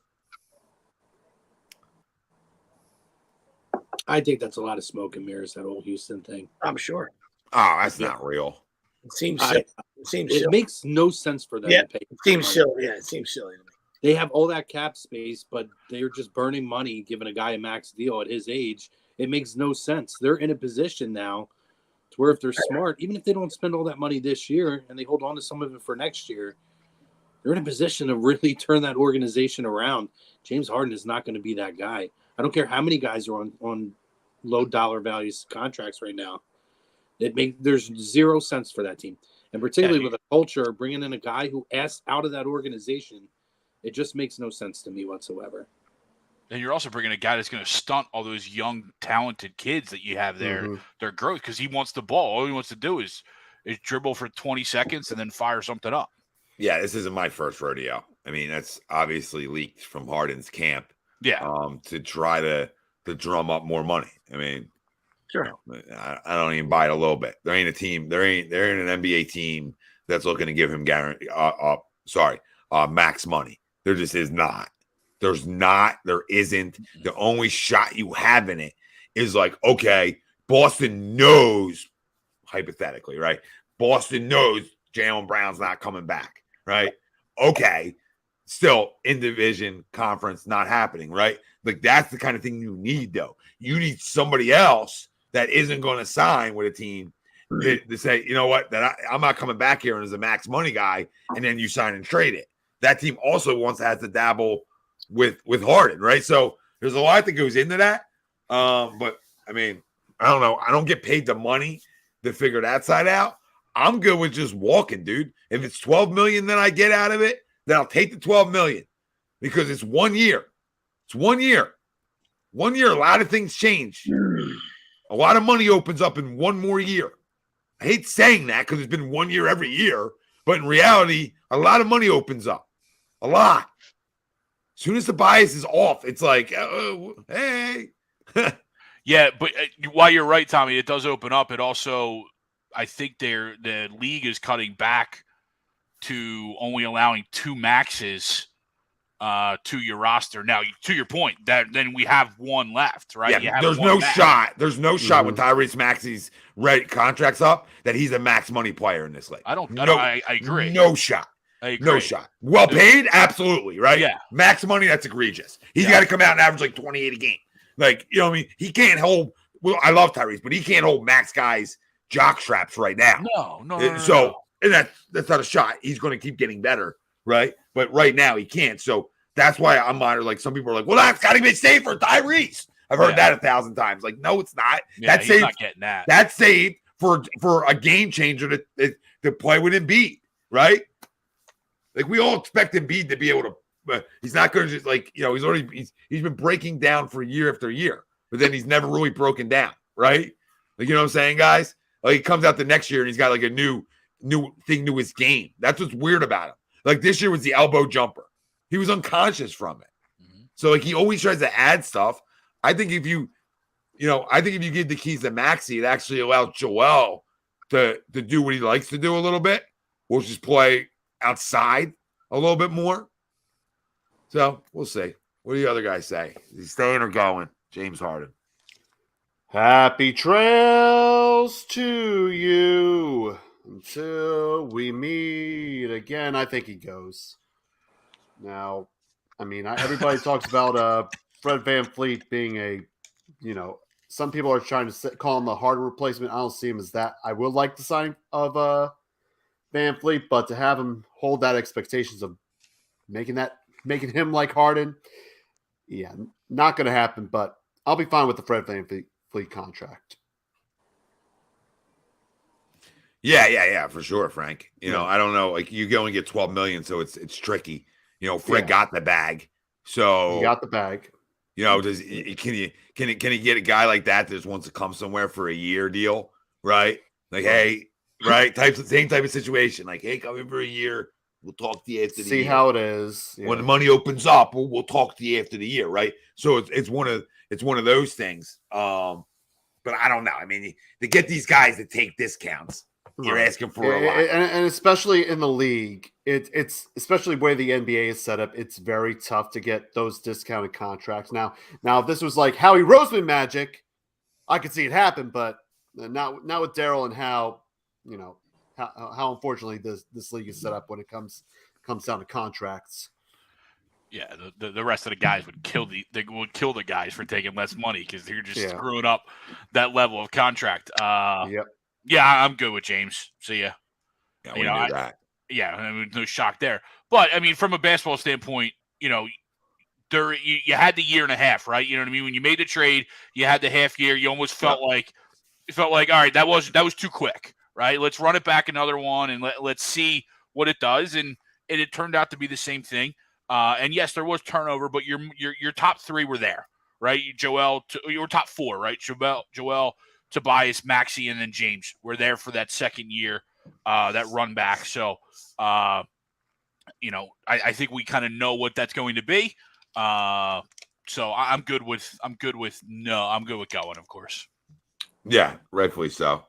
I think that's a lot of smoke and mirrors, that whole Houston thing. I'm sure. Oh, that's not real. It seems silly. It makes no sense for them to pay. It seems silly. Yeah, it seems silly to me. They have all that cap space, but they're just burning money, giving a guy a max deal at his age. It makes no sense. They're in a position now to where if they're smart, even if they don't spend all that money this year and they hold on to some of it for next year, they're in a position to really turn that organization around. James Harden is not going to be that guy. I don't care how many guys are on low dollar values contracts right now. There's 0 sense for that team. And particularly with a culture, bringing in a guy who asks out of that organization, it just makes no sense to me whatsoever. And you're also bringing a guy that's going to stunt all those young, talented kids that you have there, their growth, because he wants the ball. All he wants to do is dribble for 20 seconds and then fire something up. Yeah, this isn't my first rodeo. I mean, that's obviously leaked from Harden's camp. Yeah. To try to drum up more money. I mean, sure. I don't even buy it a little bit. There ain't a team. There ain't an NBA team that's looking to give him max money. There just is not. There's not. There isn't. The only shot you have in it is like, okay, Boston knows hypothetically, right? Boston knows Jaylen Brown's not coming back, right? Okay. Still in division conference, not happening, right? Like that's the kind of thing you need, though. You need somebody else that isn't going to sign with a team to say, you know what, that I'm not coming back here and as a max money guy, and then you sign and trade it. That team also wants to have to dabble with Harden, right? So there's a lot that goes into that. But I mean, I don't know. I don't get paid the money to figure that side out. I'm good with just walking, dude. If it's $12 million that I get out of it, then I'll take the $12 million because it's 1 year. It's 1 year. 1 year, a lot of things change. A lot of money opens up in one more year. I hate saying that because it's been 1 year every year, but in reality, a lot of money opens up. A lot. As soon as the bias is off, it's like, oh, hey. Yeah, but while you're right, Tommy, it does open up. It also, I think the league is cutting back to only allowing 2 maxes to your roster. Now, to your point, that then we have one left, right? Yeah, there's no shot. There's no shot when Tyrese Maxey's contract's up that he's a max money player in this league. I agree. No shot. I agree. No shot. Well paid, absolutely, right? Yeah. Max money, that's egregious. He's got to come out and average like 28 a game. Like, you know what I mean? He can't hold. Well, I love Tyrese, but he can't hold max guys' jock straps right now. No. And that's not a shot. He's going to keep getting better, right? But right now he can't. So that's why I'm monitoring. Like some people are like, well, that's got to be safe for Tyrese. I've heard that 1,000 times. Like, no, it's not. Yeah, that's saved. Not getting that. That's saved for a game changer to play with Embiid, right? Like we all expect Embiid to be able to. He's not going to just like, you know, he's been breaking down for year after year, but then he's never really broken down, right? Like, you know what I'm saying, guys? Like he comes out the next year and he's got like a new thing to his game. That's what's weird about him. Like this year was the elbow jumper. He was unconscious from it. Mm-hmm. So like he always tries to add stuff. I think if you give the keys to Maxey, it actually allows Joel to do what he likes to do a little bit, which is play outside a little bit more. So we'll see. What do the other guys say? Is he staying or going? James Harden. Happy trails to you until we meet again. I think he goes. Now, I mean, everybody talks about Fred VanVleet being some people are trying to call him the Harden replacement. I don't see him as that. I would like the sign of VanVleet, but to have him hold that expectations of making him like Harden, yeah, not going to happen. But I'll be fine with the Fred VanVleet contract. Yeah, for sure, Frank. You know, I don't know. Like you only get 12 million, so it's tricky. You know, Fred got the bag, so he got the bag. You know, can he get a guy like that just wants to come somewhere for a year deal, right? Like, hey, right, same type of situation. Like, hey, come in for a year. We'll talk to you after the year. See how it is. Yeah. When the money opens up, we'll talk to you after the year, right? So it's one of those things. But I don't know. I mean, to get these guys to take discounts, you're asking for a lot. And especially in the league, it's especially where the NBA is set up, it's very tough to get those discounted contracts. Now if this was like Howie Roseman magic, I could see it happen, but not with Daryl and how unfortunately this league is set up when it comes down to contracts. Yeah, the rest of the guys would kill the guys for taking less money because they're just screwing up that level of contract. Yep. Yeah, I'm good with James. See ya. Yeah, we knew that. Yeah, I mean, no shock there. But I mean, from a basketball standpoint, you know, you had the year and a half, right? You know what I mean? When you made the trade, you had the half year. You almost felt like all right, that was too quick, right? Let's run it back another one and let's see what it does. And it turned out to be the same thing. And yes, there was turnover, but your top three were there, right? You were top four, right? Joel, Tobias, Maxey, and then James were there for that second year, that run back. So, you know, I think we kind of know what that's going to be. So I'm good with going, of course. Yeah, rightfully so.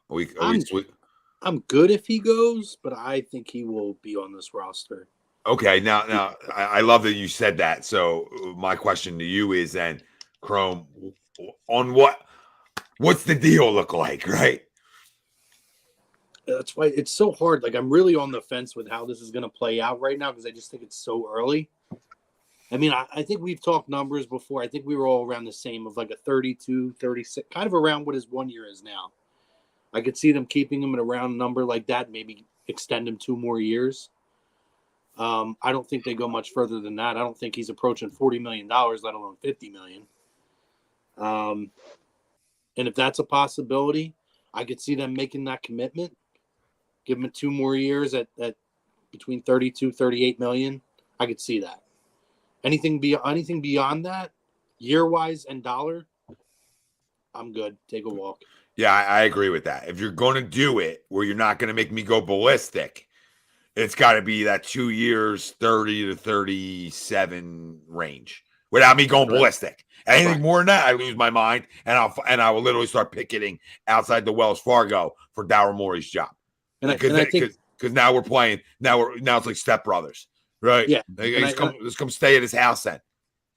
I'm good if he goes, but I think he will be on this roster. Okay, now I love that you said that. So my question to you is then, Chrome, on what's the deal look like, right? That's why it's so hard. Like, I'm really on the fence with how this is going to play out right now because I just think it's so early. I mean, I think we've talked numbers before. I think we were all around the same of like a 32, 36, kind of around what his 1 year is now. I could see them keeping him at a round number like that, maybe extend him 2 more years. I don't think they go much further than that. I don't think he's approaching $40 million, let alone $50 million. And if that's a possibility, I could see them making that commitment. Give him 2 more years at between 32, 38 million. I could see that. Anything beyond that, year-wise and dollar, I'm good. Take a walk. Yeah, I agree with that. If you're going to do it where you're not going to make me go ballistic, it's got to be that 2 years, 30 to 37 range without me going ballistic. Anything more than that, I lose my mind, and I will literally start picketing outside the Wells Fargo for Daryl Morey's job. And I think because now we're playing. Now it's like stepbrothers, right? Yeah. Let's come stay at his house then.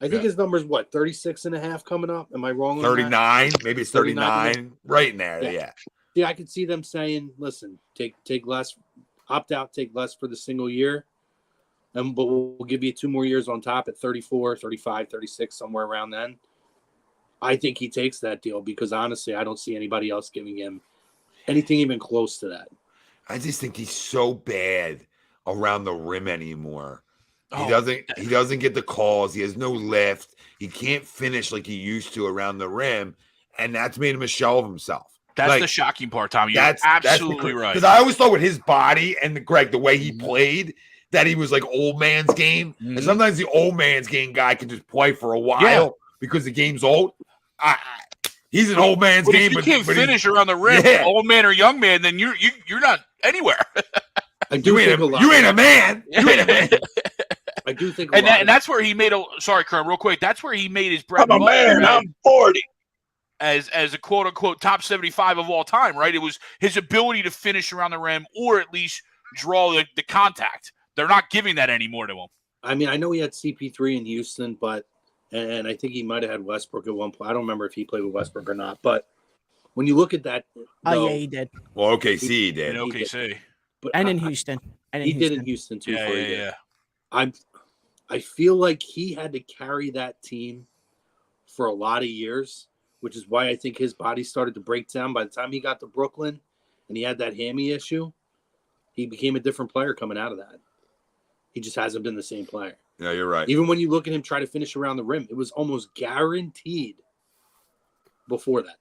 I think his number's what, 36.5 coming up? Am I wrong on 39? Maybe it's 39, right in there. Yeah. Yeah, I could see them saying, listen, take less, opt out, take less for the single year. But we'll give you 2 more years on top at 34, 35, 36, somewhere around then. I think he takes that deal because honestly, I don't see anybody else giving him anything even close to that. I just think he's so bad around the rim anymore. He doesn't get the calls. He has no lift. He can't finish like he used to around the rim, and that's made him a shell of himself. That's the shocking part, Tommy. You're absolutely right. Because I always thought with his body and the way he played, that he was like old man's game. Mm-hmm. And sometimes the old man's game guy can just play for a while because the game's old. He's an old man's game, but you can't finish around the rim, old man or young man, then you're not anywhere. You ain't a man. You ain't a man. I do think, and that's where he made sorry, Kern, real quick. That's where he made his bread. I'm a man. I'm 40. As a quote unquote top 75 of all time, right? It was his ability to finish around the rim or at least draw the contact. They're not giving that anymore to him. I mean, I know he had CP3 in Houston, and I think he might have had Westbrook at one point. I don't remember if he played with Westbrook or not. But when you look at that, yeah, he did. Well, OKC he did. In OKC, and in Houston, did in Houston too. Yeah. I feel like he had to carry that team for a lot of years, which is why I think his body started to break down. By the time he got to Brooklyn and he had that hammy issue, he became a different player coming out of that. He just hasn't been the same player. Yeah, you're right. Even when you look at him try to finish around the rim, it was almost guaranteed before that.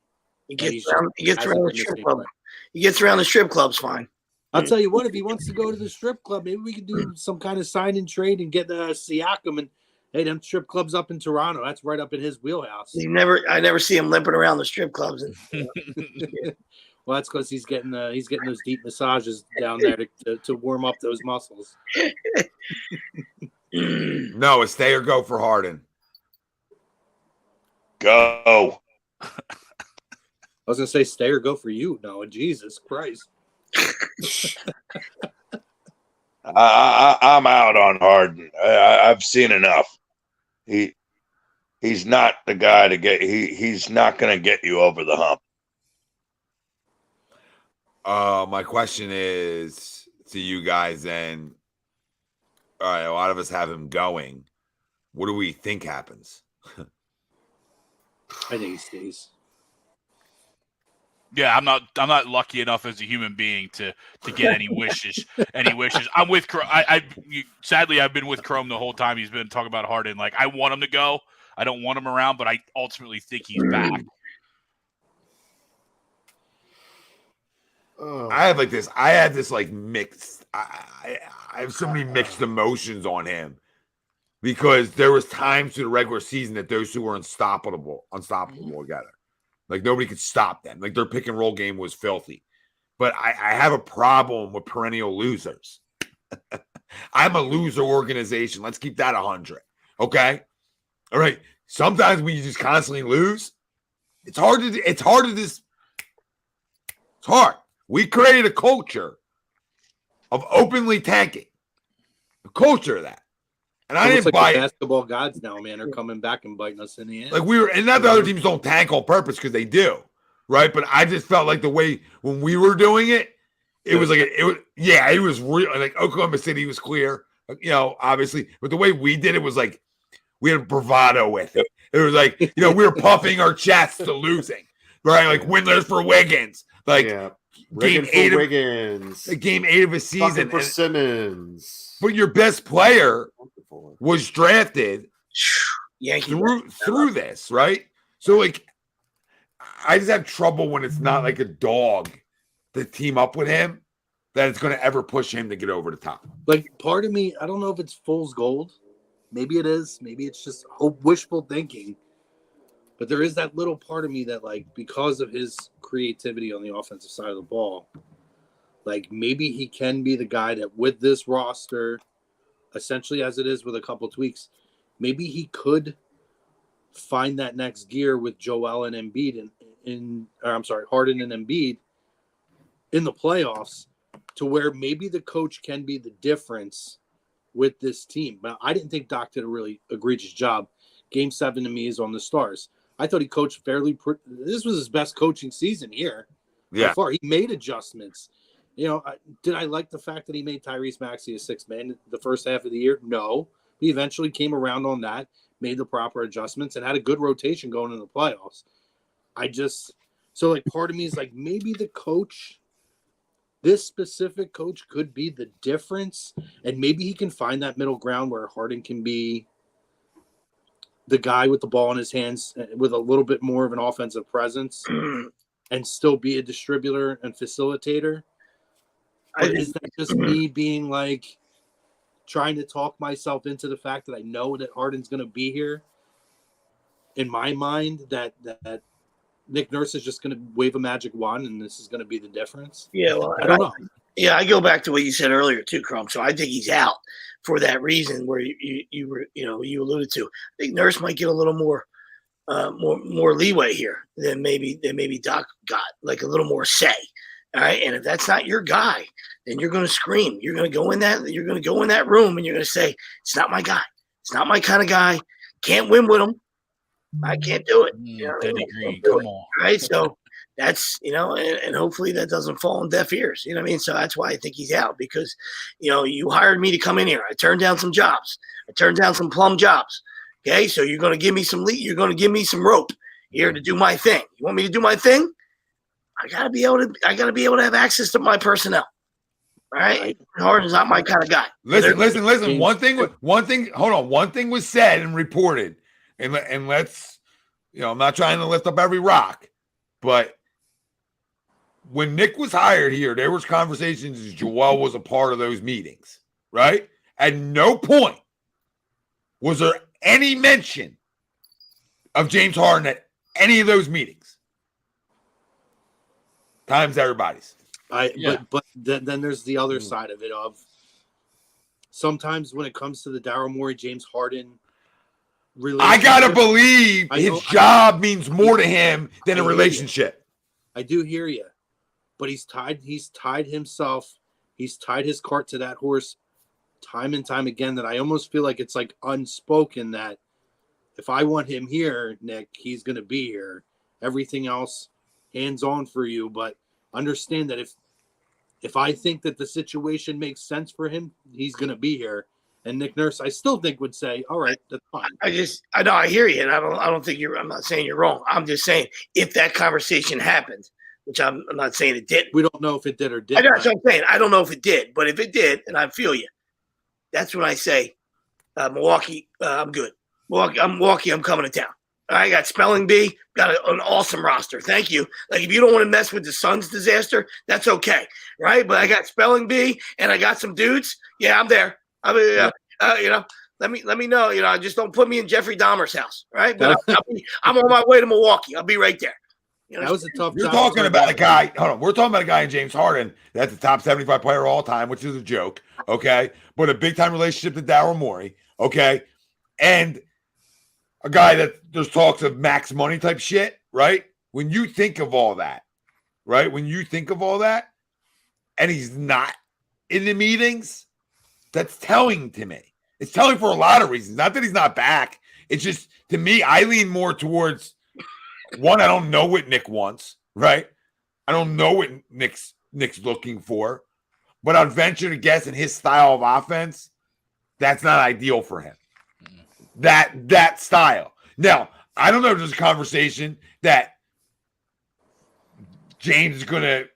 He gets around the strip club. He gets around the strip clubs fine. I'll tell you what, if he wants to go to the strip club, maybe we could do some kind of sign and trade and get Siakam. And hey, them strip clubs up in Toronto, that's right up in his wheelhouse. I never see him limping around the strip clubs. Well, that's because he's getting those deep massages down there to warm up those muscles. No, it's stay or go for Harden. Go. I was gonna say stay or go for you. No, Jesus Christ. I'm out on Harden. I've seen enough. He's not the guy to get. He's not going to get you over the hump. My question is to you guys then. All right, a lot of us have him going. What do we think happens? I think he stays. Yeah, I'm not lucky enough as a human being to get any wishes. I'm with sadly I've been with Chrome the whole time he's been talking about Harden. Like, I want him to go. I don't want him around, but I ultimately think he's back. I have mixed. I have so many mixed emotions on him because there was times through the regular season that those two were unstoppable together. Like, nobody could stop them. Like, their pick and roll game was filthy. But I have a problem with perennial losers. I'm a loser organization. Let's keep that 100. Okay? All right. Sometimes when you just constantly lose, it's hard. It's hard. We created a culture of openly tanking. A culture of that. And I didn't buy it. Basketball gods now, man, are coming back and biting us in the end. Like, and not the other teams don't tank on purpose because they do, right? But I just felt like the way when we were doing it, it was like it was real. Like Oklahoma City was clear, obviously, but the way we did it was like we had bravado with it. It was like we were puffing our chests to losing, right? Like Windlers for Wiggins, like game 8 Wiggins, game 8 of a season for Simmons. But your best player was drafted Yankee through this, right? So like, I just have trouble when it's not like a dog to team up with him that it's going to ever push him to get over the top. Like, part of me, I don't know if it's fool's gold. Maybe it is. Maybe it's just wishful thinking. But there is that little part of me that, like, because of his creativity on the offensive side of the ball, like, maybe he can be the guy that with this roster, essentially as it is with a couple tweaks, maybe he could find that next gear with Joel and Embiid Harden and Embiid in the playoffs, to where maybe the coach can be the difference with this team. But I didn't think Doc did a really egregious job. Game 7 to me is on the stars. I thought he coached fairly. This was his best coaching season here. Yeah. So far, he made adjustments. Did I like the fact that he made Tyrese Maxey a 6th man the first half of the year? No. He eventually came around on that, made the proper adjustments, and had a good rotation going in the playoffs. Part of me is like, maybe the coach, this specific coach, could be the difference, and maybe he can find that middle ground where Harden can be the guy with the ball in his hands with a little bit more of an offensive presence and still be a distributor and facilitator. Is that just me being like trying to talk myself into the fact that I know that Harden's going to be here? In my mind, that Nick Nurse is just going to wave a magic wand and this is going to be the difference. Yeah, well, I don't know. Yeah, I go back to what you said earlier too, Crump. So I think he's out for that reason where you alluded to. I think Nurse might get a little more leeway here than maybe Doc got, like a little more say. All right, and if that's not your guy, then you're going to scream. You're going to go in that room and you're going to say, "It's not my guy. It's not my kind of guy. Can't win with him. I can't do it." Come on. Right? So that's, and hopefully that doesn't fall on deaf ears. You know what I mean? So that's why I think he's out, because, you hired me to come in here. I turned down some jobs. I turned down some plum jobs. Okay, so you're going to give me some lead. You're going to give me some rope here to do my thing. You want me to do my thing? I gotta be able to have access to my personnel. All right, Harden's not my kind of guy. Listen. One thing. Hold on. One thing was said and reported, and let's, I'm not trying to lift up every rock, but when Nick was hired here, there was conversations. Joel was a part of those meetings, right? At no point was there any mention of James Harden at any of those meetings. Times everybody's. But then there's the other side of it of sometimes when it comes to the Daryl Morey, James Harden relationship, I gotta believe his job means more to him than a relationship. I do hear you, but he's tied his cart to that horse time and time again, that I almost feel like it's like unspoken that if I want him here, Nick, he's gonna be here. Everything else hands on for you, but understand that if I think that the situation makes sense for him, he's going to be here. And Nick Nurse, I still think, would say, "All right, that's fine." I hear you, and I don't think I'm not saying you're wrong. I'm just saying if that conversation happened, which I'm not saying it didn't. We don't know if it did or didn't. That's what I'm saying. I don't know if it did, but if it did, and I feel you, that's when I say, Milwaukee, I'm good. Milwaukee, I'm coming to town. I got Spelling Bee, got an awesome roster. Thank you. Like, if you don't want to mess with the Suns disaster, that's okay, right? But I got Spelling Bee and I got some dudes. Yeah, I'm there. I mean, let me know. Just don't put me in Jeffrey Dahmer's house, right? But I'm on my way to Milwaukee. I'll be right there. That was a tough. You're talking about a guy. Hold on, we're talking about a guy in James Harden that's the top 75 player of all time, which is a joke. Okay, but a big time relationship to Daryl Morey. Okay, and a guy that there's talks of max money type shit, right? When you think of all that, right? When you think of all that, and he's not in the meetings, that's telling to me. It's telling for a lot of reasons. Not that he's not back. It's just, to me, I lean more towards, one, I don't know what Nick wants, right? I don't know what Nick's Nick's looking for. But I'd venture to guess in his style of offense, that's not ideal for him. That style. Now, I don't know if there's a conversation that James is going to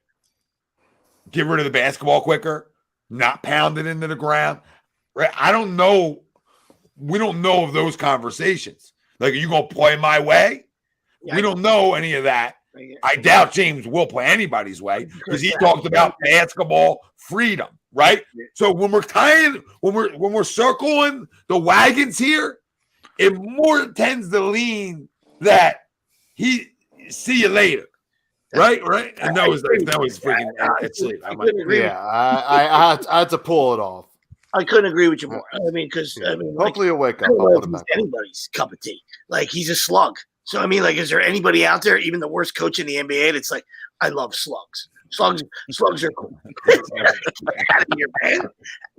get rid of the basketball quicker, not pound it into the ground. Right? I don't know. We don't know of those conversations. Like, are you going to play my way? Yeah, We don't know any of that. I doubt James will play anybody's way because he talked about basketball freedom, right? So when we're circling the wagons here, it more tends to lean that he see you later, right? And that was freaking asleep. I had to pull it off. I couldn't agree with you more. I mean, because Hopefully you'll wake up. I don't I'll know put if it he's back. anybody's cup of tea. Like, he's a slug. So I mean, like, is there anybody out there, even the worst coach in the NBA, that's like, I love slugs. Slugs are cool. Get out of here, man.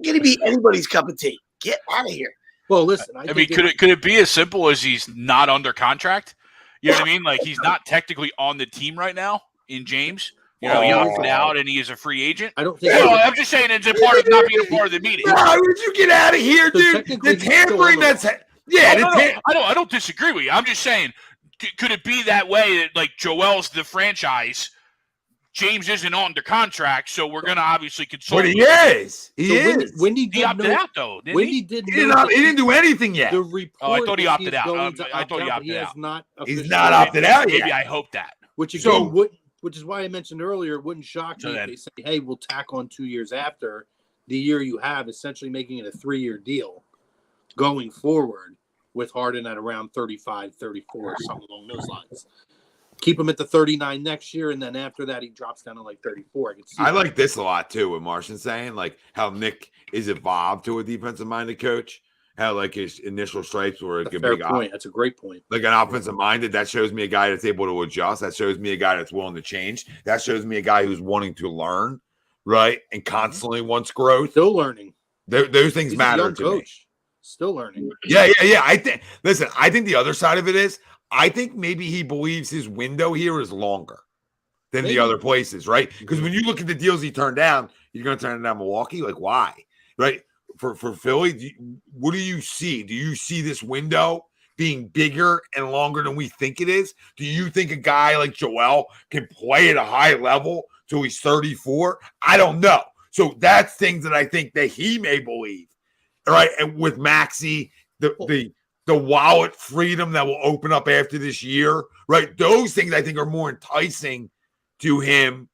Gonna be anybody's cup of tea. Get out of here. Well, listen, I mean, could it be as simple as he's not under contract? You know what I mean? Like, he's not technically on the team right now in James. You know, he opted out and he is a free agent. I don't think. I'm just saying it's a part of not being a part of the meeting. How would you get out of here, dude? The tampering I don't disagree with you. I'm just saying, could it be that way that, like, Joel's the franchise, James isn't under contract, so we're going to obviously consult. But he is. He opted out, though. He didn't do anything yet. I thought he opted out. I thought he opted out. He's not opted out yet. Maybe I hope that. Which is why I mentioned earlier, it wouldn't shock me if they say, hey, we'll tack on 2 years after the year you have, essentially making it a 3-year deal going forward with Harden at around 35, 34, something along those lines. Keep him at the 39 next year, and then after that, he drops down to like 34. I like this a lot, too, what Martian's saying, like how Nick is evolved to a defensive-minded coach, how, like, his initial stripes were a fair point. That's a great point. Like an offensive-minded, that shows me a guy that's able to adjust. That shows me a guy that's willing to change. That shows me a guy who's wanting to learn, right, and constantly wants growth. Still learning. Those things matter to me. Still learning. Yeah. I think the other side of it is, I think maybe he believes his window here is longer than the other places, right? Because when you look at the deals he turned down, you're going to turn down Milwaukee? Like, why? Right? For Philly, what do you see? Do you see this window being bigger and longer than we think it is? Do you think a guy like Joel can play at a high level till he's 34? I don't know. So that's things that I think that he may believe. All right. And with Maxey, the wallet freedom that will open up after this year, right? Those things I think are more enticing to him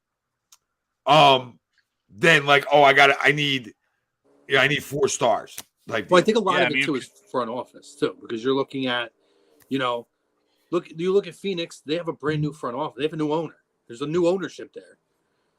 than like, I need 4 stars. Like, well, I think a lot of it too is front office too, because you're looking at, you look at Phoenix, they have a brand new front office. They have a new owner. There's a new ownership there.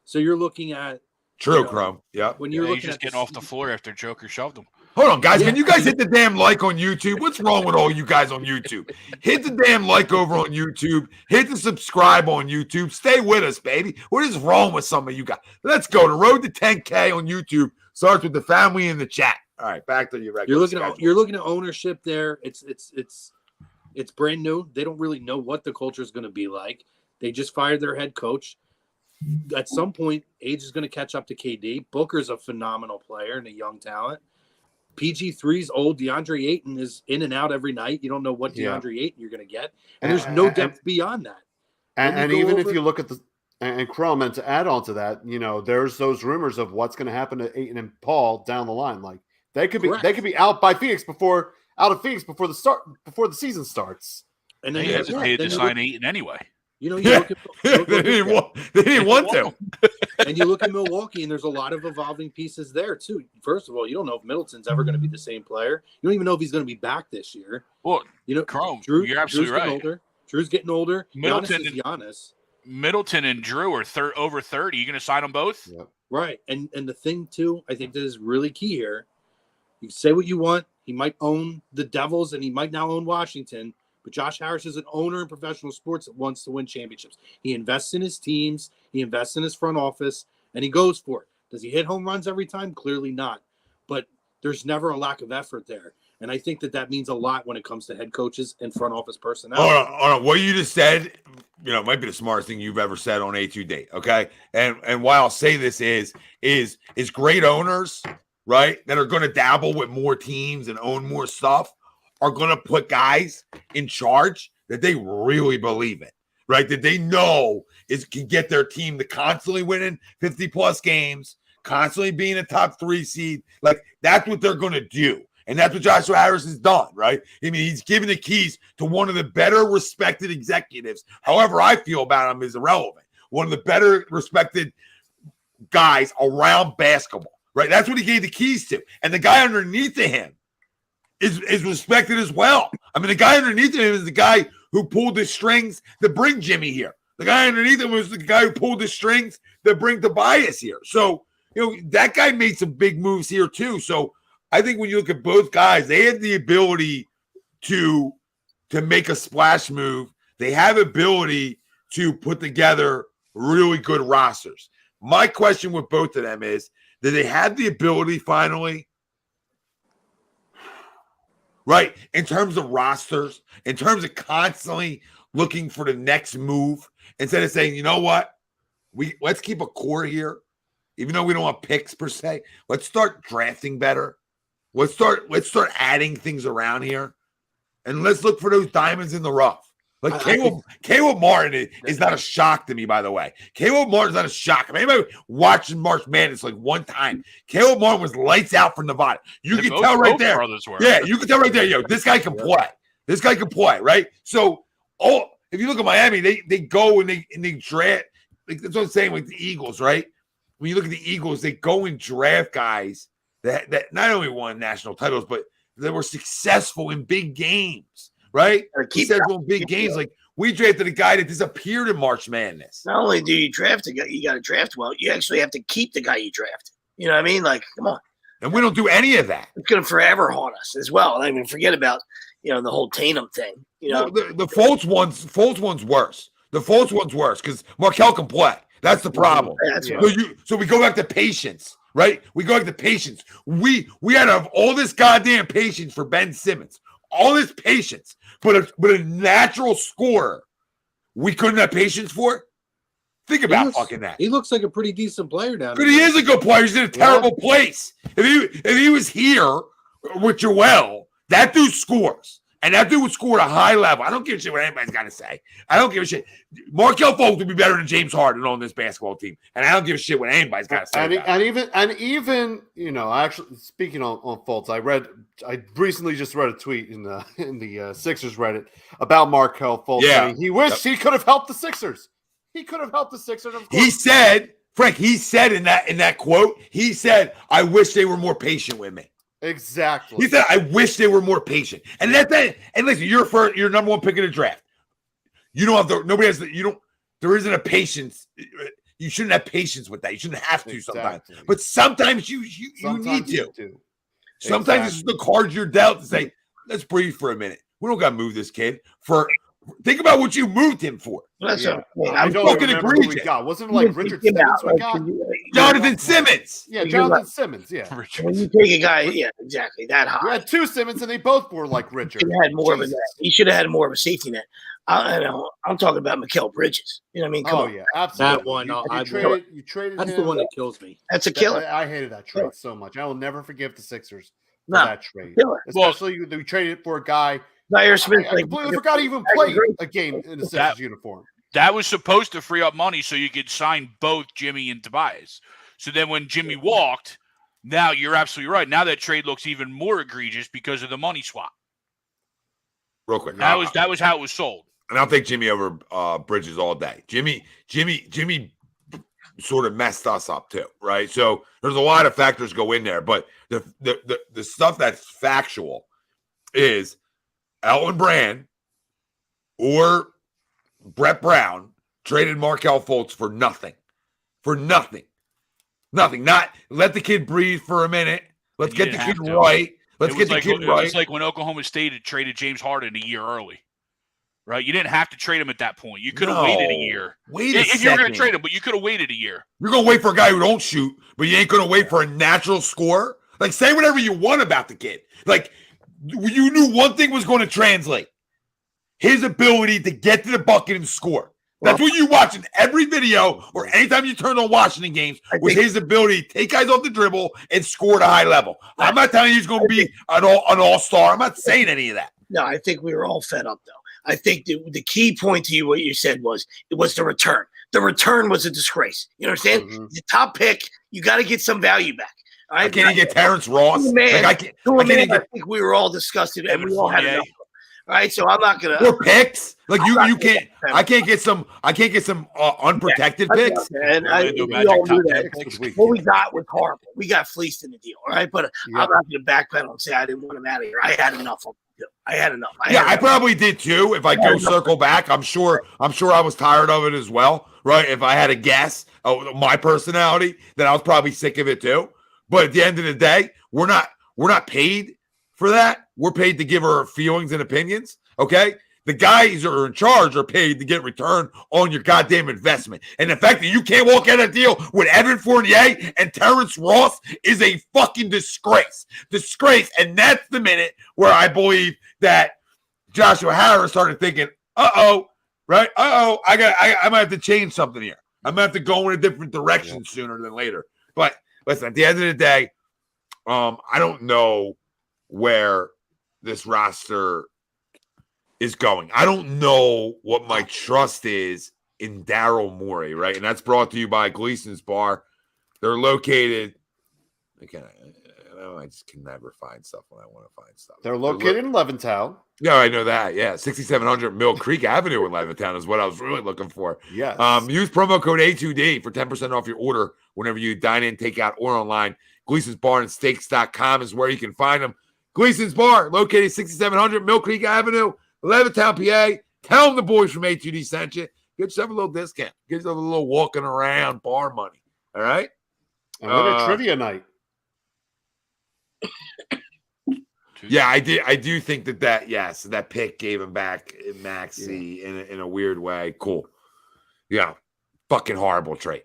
So you're looking at Chrome. Yeah. When you're looking just getting off the floor after Joker shoved him. Hold on, guys. Can you guys hit the damn like on YouTube? What's wrong with all you guys on YouTube? Hit the damn like over on YouTube. Hit the subscribe on YouTube. Stay with us, baby. What is wrong with some of you guys? Let's go. The road to 10K on YouTube starts with the family in the chat. All right, back to your regular. You're looking at ownership there. It's brand new. They don't really know what the culture is going to be like. They just fired their head coach. At some point, age is going to catch up to KD. Booker's a phenomenal player and a young talent. PG3's old. DeAndre Ayton is in and out every night. You don't know what DeAndre Ayton you're going to get. And there's no depth beyond that. And even if you look at and Chrome, and to add on to that, there's those rumors of what's going to happen to Ayton and Paul down the line. Like they could be out of Phoenix before the season starts. And then they hesitated to sign Ayton anyway. They didn't want to. And you look at Milwaukee, and there's a lot of evolving pieces there too. First of all, you don't know if Middleton's ever going to be the same player. You don't even know if he's going to be back this year. Well, Chrome, you're absolutely right. Drew's getting older. Giannis. Middleton and Drew are over 30. You going to sign them both? Yep. Right. And the thing too, I think that is really key here. You say what you want. He might own the Devils, and he might now own Washington. But Josh Harris is an owner in professional sports that wants to win championships. He invests in his teams. He invests in his front office, and he goes for it. Does he hit home runs every time? Clearly not. But there's never a lack of effort there. And I think that means a lot when it comes to head coaches and front office personnel. Hold on. What you just said, might be the smartest thing you've ever said on A2 Date. Okay. And why I'll say this is great owners, right, that are going to dabble with more teams and own more stuff are going to put guys in charge that they really believe in, right? That they know can get their team to constantly winning 50-plus games, constantly being a top 3 seed. Like, that's what they're going to do. And that's what Joshua Harris has done, right? I mean, he's given the keys to one of the better respected executives. However I feel about him is irrelevant. One of the better respected guys around basketball, right? That's what he gave the keys to. And the guy underneath of him is respected as well. I mean, the guy underneath of him is the guy who pulled the strings to bring Jimmy here. The guy underneath him was the guy who pulled the strings to bring Tobias here. So, that guy made some big moves here too. So, I think when you look at both guys, they have the ability to make a splash move. They have ability to put together really good rosters. My question with both of them is, do they have the ability finally, right, in terms of rosters, in terms of constantly looking for the next move, instead of saying, you know what, let's keep a core here, even though we don't want picks per se. Let's start drafting better. Let's start adding things around here, and let's look for those diamonds in the rough. Like Caleb Martin is not a shock to me, by the way. Caleb Martin's not a shock. If anybody watching March Madness like one time, Caleb Martin was lights out for Nevada. You can tell right there. Yeah, you can tell right there. This guy can play. This guy can play, right? So, if you look at Miami, they go and they draft. Like, that's what I'm saying with the Eagles, right? When you look at the Eagles, they go and draft guys that not only won national titles, but that were successful in big games, right? Successful in big games. Like, we drafted a guy that disappeared in March Madness. Not only do you draft a guy, you got to draft well. You actually have to keep the guy you draft. You know what I mean? Like, come on. And we don't do any of that. It's going to forever haunt us as well. I mean, forget about, the whole Tatum thing. The Fultz one's worse. The Fultz one's worse because Markelle can play. That's the problem. That's right. So we go back to patience. Right? We go back to patience. We had to have all this goddamn patience for Ben Simmons. All this patience. But a natural scorer we couldn't have patience for? Think about fucking that. He looks like a pretty decent player down there. But he is a good player. He's in a terrible place. If he was here with Joel, that dude scores. And that dude would score at a high level. I don't give a shit what anybody's got to say. I don't give a shit. Markelle Fultz would be better than James Harden on this basketball team. And I don't give a shit what anybody's got to say. And even actually speaking on Fultz, I recently just read a tweet in the Sixers Reddit about Markelle Fultz. Yeah. He wished he could have helped the Sixers. He could have helped the Sixers. He said, Frank, in that quote, he said, I wish they were more patient with me. Exactly. He said, I wish they were more patient. And that's it. And listen, you're number one pick in the draft. You don't have there isn't a patience. You shouldn't have patience with that. You shouldn't have to sometimes. But sometimes you need to. Sometimes it's the cards you're dealt to say, let's breathe for a minute. We don't got to move this kid think about what you moved him for. I don't fucking agree. We got. Wasn't it like Richard Simmons we got? Jonathan Simmons. Yeah, Jonathan Simmons. Yeah. When you take a guy, exactly, that high. We had two Simmons, and they both were like Richard. He should have had more of a safety net. I'm talking about Mikal Bridges. You know what I mean? Come on. Yeah, absolutely. That one. You traded That's him. the one that kills me. That's a killer. I hated that trade so much. I will never forgive the Sixers for that trade. Especially we traded for a guy. Zaire Smith. I completely forgot he even played a game in the Sixers uniform. That was supposed to free up money so you could sign both Jimmy and Tobias. So then when Jimmy walked, now you're absolutely right. Now that trade looks even more egregious because of the money swap. Real quick. That was how it was sold. And I'll take Jimmy over Bridges all day. Jimmy sort of messed us up too, right? So there's a lot of factors go in there, but the stuff that's factual is Elton Brand or Brett Brown traded Markelle Fultz for nothing. Not let the kid breathe for a minute. Let's get the kid right. It was like when Oklahoma State had traded James Harden a year early. Right? You didn't have to trade him at that point. You could have waited a year. If you were going to trade him, but you could have waited a year. You're going to wait for a guy who don't shoot, but you ain't going to wait for a natural scorer? Like, say whatever you want about the kid. Like, you knew one thing was going to translate: his ability to get to the bucket and score. That's what you watch in every video or anytime you turn on Washington games was his ability to take guys off the dribble and score at a high level. I'm not telling you he's going to be an all-star. I'm not saying any of that. No, I think we were all fed up, though. I think the key point to you, what you said was, it was the return. The return was a disgrace. You understand? Mm-hmm. The top pick, you got to get some value back. All right? I can't get Terrence Ross. I think we were all disgusted and we all had enough. All right, so I'm not gonna. Or picks, like you can't. I can't get some unprotected picks. And we all knew that. What we got was horrible. We got fleeced in the deal. All right, but I'm not gonna backpedal and say I didn't want him out of here. I had enough of him. I had enough. I probably did too. If I go circle back, I'm sure I was tired of it as well. Right? If I had a guess, my personality, then I was probably sick of it too. But at the end of the day, we're not paid for that. We're paid to give our feelings and opinions. Okay. The guys who are in charge are paid to get return on your goddamn investment. And the fact that you can't walk out a deal with Evan Fournier and Terrence Ross is a fucking disgrace. Disgrace. And that's the minute where I believe that Joshua Harris started thinking, right? I might have to change something here. I might have to go in a different direction sooner than later. But listen, at the end of the day, I don't know where this roster is going. I don't know what my trust is in Daryl Morey, right? And that's brought to you by Gleason's Bar. They're located. I just can never find stuff when I want to find stuff. They're located in Levittown. Yeah, I know that. Yeah, 6700 Mill Creek Avenue in Levittown is what I was really looking for. Yes. Use promo code A2D for 10% off your order whenever you dine in, take out, or online. Gleason's Bar and Steaks.com is where you can find them. Gleason's Bar, located 6700 Mill Creek Avenue, Levittown, PA. Tell them the boys from A2D sent you. Get yourself a little discount. Get yourself a little walking around bar money. All right? And then a trivia night. Yeah, I do think that pick gave him back Maxey in a weird way. Cool. Yeah. Fucking horrible trade.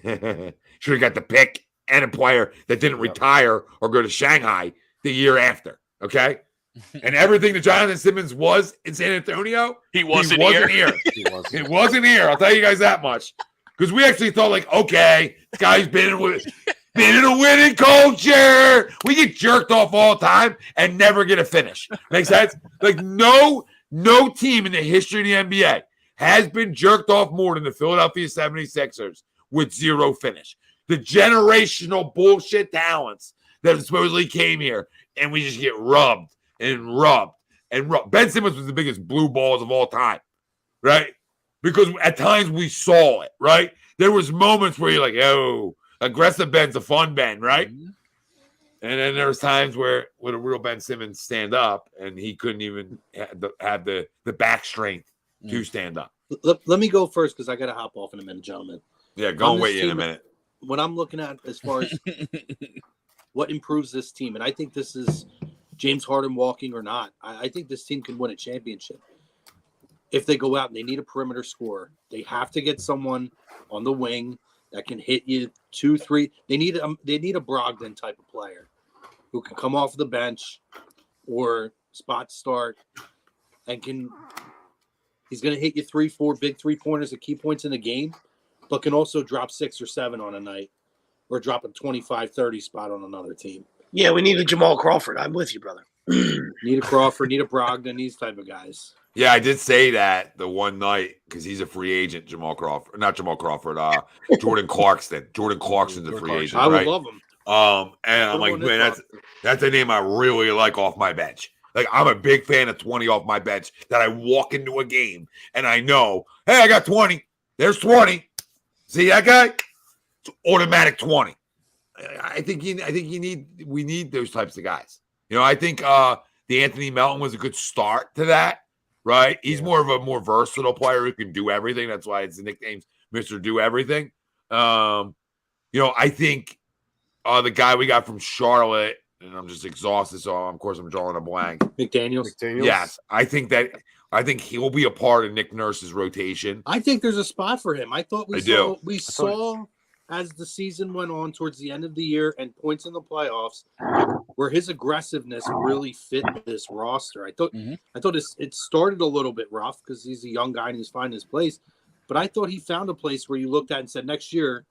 Should have got the pick and a player that didn't retire or go to Shanghai the year after. Okay. And everything that Jonathan Simmons was in San Antonio, he wasn't here. He wasn't here. I'll tell you guys that much. Because we actually thought, like, okay, this guy's been in a winning culture. We get jerked off all the time and never get a finish. Make sense? Like, no team in the history of the NBA has been jerked off more than the Philadelphia 76ers with zero finish. The generational bullshit talents that supposedly came here, and we just get rubbed and rubbed and rubbed. Ben Simmons was the biggest blue balls of all time, right? Because at times we saw it, right? There was moments where you're like, oh, aggressive Ben's a fun Ben, right? Mm-hmm. And then there was times where would a real Ben Simmons stand up, and he couldn't even have the back strength to stand up. Let me go first because I got to hop off in a minute, gentlemen. Yeah, go and wait in a minute. What I'm looking at as far as what improves this team, and I think this is James Harden walking or not, I think this team can win a championship. If they go out and they need a perimeter scorer, they have to get someone on the wing that can hit you 2-3. They need a Brogdon type of player who can come off the bench or spot start and he's going to hit you 3-4 big 3-pointers at key points in the game, but can also drop 6 or 7 on a night or drop a 25-30 spot on another team. Yeah, we need a Jamal Crawford. I'm with you, brother. Need a Crawford, need a Brogdon, these type of guys. Yeah, I did say that the one night because he's a free agent, Jordan Clarkson. Jordan Clarkson's a free agent. I would love him. And I'm like, man, that's a name I really like off my bench. Like, I'm a big fan of 20 off my bench that I walk into a game and I know, hey, I got 20. There's 20. See that guy? It's automatic 20. I think we need those types of guys. You know, I think the Anthony Melton was a good start to that. Right, he's more of a more versatile player who can do everything. That's why his nickname's Mr. Do Everything. I think the guy we got from Charlotte, and I'm just exhausted, so of course I'm drawing a blank. McDaniels. Yes, I think he'll be a part of Nick Nurse's rotation. I think there's a spot for him. I thought we saw as the season went on towards the end of the year and points in the playoffs, where his aggressiveness really fit this roster. I thought it started a little bit rough because he's a young guy and he's finding his place. But I thought he found a place where you looked at and said, next year,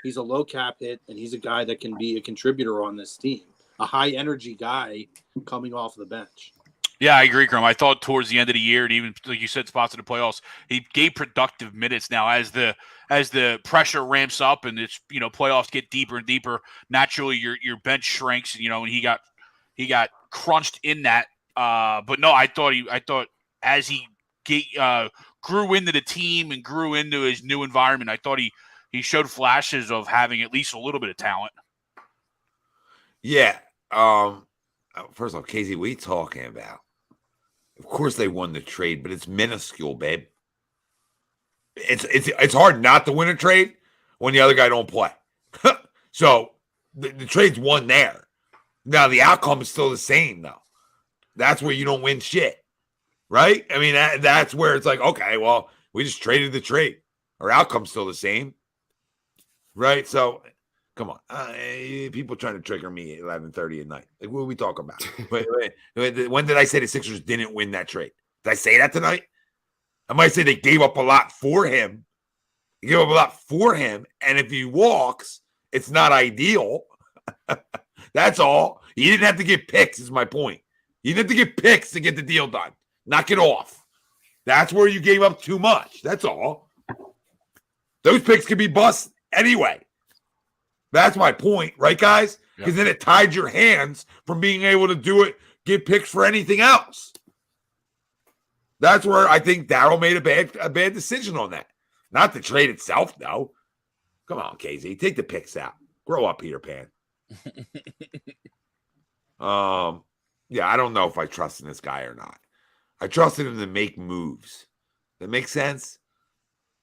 he's a low cap hit and he's a guy that can be a contributor on this team, a high energy guy coming off the bench. Yeah, I agree, Crum. I thought towards the end of the year, and even like you said, spots in the playoffs, he gave productive minutes. Now, as the pressure ramps up and it's playoffs get deeper and deeper, naturally your bench shrinks. And he got crunched in that. But no, I thought as he grew into the team and grew into his new environment, I thought he showed flashes of having at least a little bit of talent. Yeah. First off, Casey, what are you talking about? Of course they won the trade, but it's minuscule, babe. It's hard not to win a trade when the other guy don't play. So the trade's won there. Now the outcome is still the same, though. That's where you don't win shit, right? I mean, that's where it's like, okay, well, we just traded the trade. Our outcome's still the same, right? So come on, people trying to trigger me at 11:30 at night. Like, what are we talking about? Wait, when did I say the Sixers didn't win that trade? Did I say that tonight? I might say they gave up a lot for him. They gave up a lot for him, and if he walks, it's not ideal. That's all. You didn't have to get picks, is my point. You didn't have to get picks to get the deal done. Knock it off. That's where you gave up too much. That's all. Those picks could be bust anyway. That's my point, right, guys? Because then it tied your hands from being able to do it, get picks for anything else. That's where I think Daryl made a bad decision on that. Not the trade itself, though. Come on, KZ, take the picks out. Grow up, Peter Pan. Yeah, I don't know if I trust in this guy or not. I trusted him to make moves. That makes sense?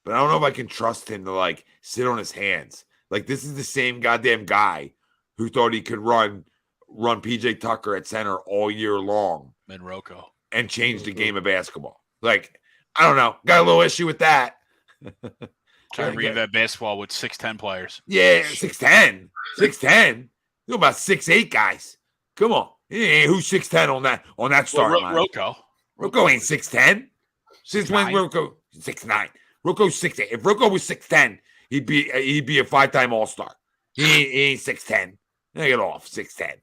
But I don't know if I can trust him to, sit on his hands. This is the same goddamn guy who thought he could run PJ Tucker at center all year long. And Rocco. And change the game of basketball. I don't know. Got a little issue with that. Trying to reinvent basketball with 6'10" players. Yeah, 6'10". 6'10". You're about 6'8" guys. Come on. Who's 6'10" on that starting line? Rocco ain't 6'10". Since when Rocco 6'9"? Rocco's 6'8". If Rocco was 6'10", he'd be a 5-time All-Star. He ain't 6'10". Get off 6'10".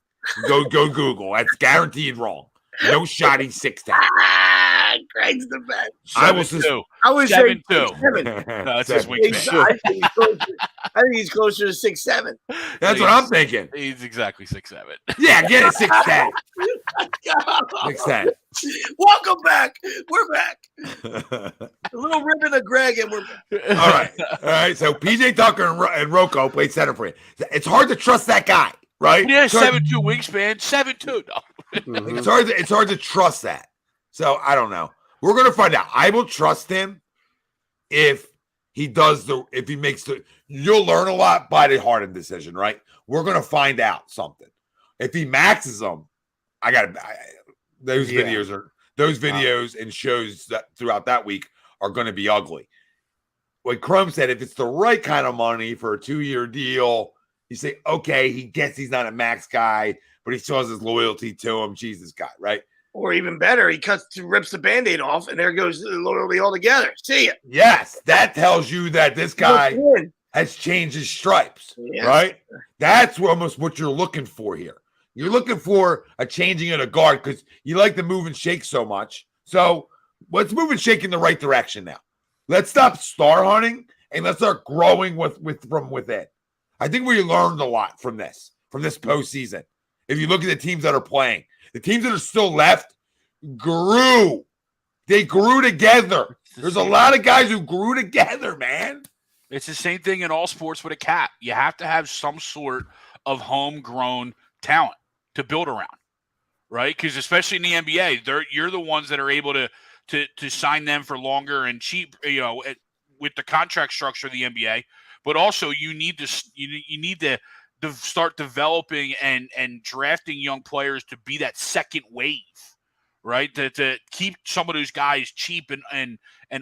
Go Google. That's guaranteed wrong. No shot. He's 6'10". Greg's the best. I was 7'2". I was 7'2". 7'2". No, that's his wingspan. I think he's closer to 6'7". That's what I'm thinking. He's exactly 6'7". Yeah, get it 6'10". 6'10". Welcome back. We're back. A little ribbon of Greg, and we're back. All right. So PJ Tucker and Rocco played center for you. It's hard to trust that guy, right? Yeah, 7'2" wingspan. 7'2". No. It's hard to trust that. So I don't know. We're gonna find out. I will trust him if he makes the. You'll learn a lot by the Harden decision, right? We're gonna find out something. If he maxes them, those videos and shows that throughout that week are going to be ugly. Like Crum said, if it's the right kind of money for a 2-year deal, you say, okay, he gets he's not a max guy, but he still has his loyalty to him. Jesus guy, right? Or even better, he rips the Band-Aid off, and there goes the loyalty altogether. See ya. Yes, that tells you that this guy has changed his stripes, right? That's almost what you're looking for here. You're looking for a changing of the guard because you like to move and shake so much. So let's move and shake in the right direction now. Let's stop star hunting and let's start growing from within. I think we learned a lot from this postseason. If you look at the teams that are playing, the teams that are still left grew. They grew together. There's a lot of guys who grew together, man. It's the same thing in all sports with a cat. You have to have some sort of homegrown talent to build around, right? Because especially in the NBA, you're the ones that are able to sign them for longer and cheap, with the contract structure of the NBA. But also, you need to start developing and drafting young players to be that second wave, right? To keep some of those guys cheap and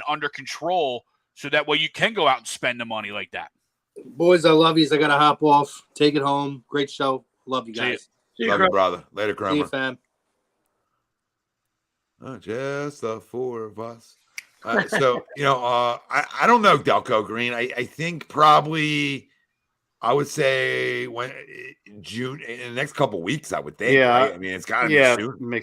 under control, so that way you can go out and spend the money like that. Boys, I love you. I got to hop off. Take it home. Great show. Love you guys. Love you, brother. Later, See you, Cromer. fam. Just the four of us. So, I don't know, Delco Green. I think probably I would say when June, in the next couple weeks, I would think. Yeah. Right? I mean, it's got to be soon.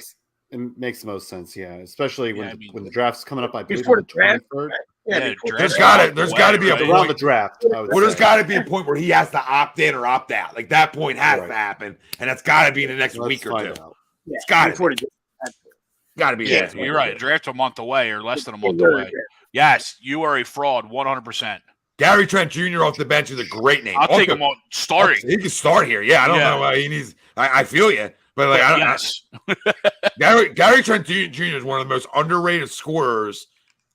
It makes the most sense. Yeah. Especially when the draft's coming up, I believe, Before on the draft. 23rd. Yeah, There's got to be a Around point. the draft. There's got to be a point where he has to opt in or opt out. Like that point has to happen, and that's got to be in the next week or two. Yeah, it's got before to. Got to be. Yeah, you're right. Draft a month away or less than a month away. Yes, you are a fraud, 100%. Gary Trent Jr. off the bench is a great name. I'll take him on starting. He can start here. Yeah, I don't know why he needs. I feel you, but like I don't. Yes. Gary Trent Jr. is one of the most underrated scorers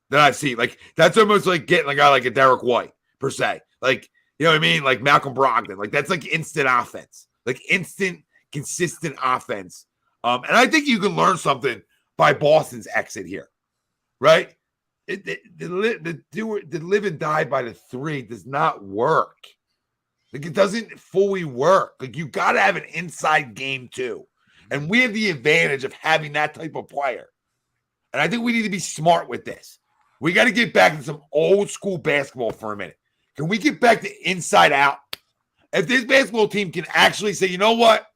that I've seen. Like that's almost like getting a guy like a Derek White per se. Like you know what I mean? Like Malcolm Brogdon. Like that's like instant offense. Like instant, consistent offense. And I think you can learn something by Boston's exit here, right? The live and die by the three does not work. Like it doesn't fully work. Like you got to have an inside game too, and we have the advantage of having that type of player. And I think we need to be smart with this. We got to get back to some old school basketball for a minute. Can we get back to inside out? If this basketball team can actually say, you know what?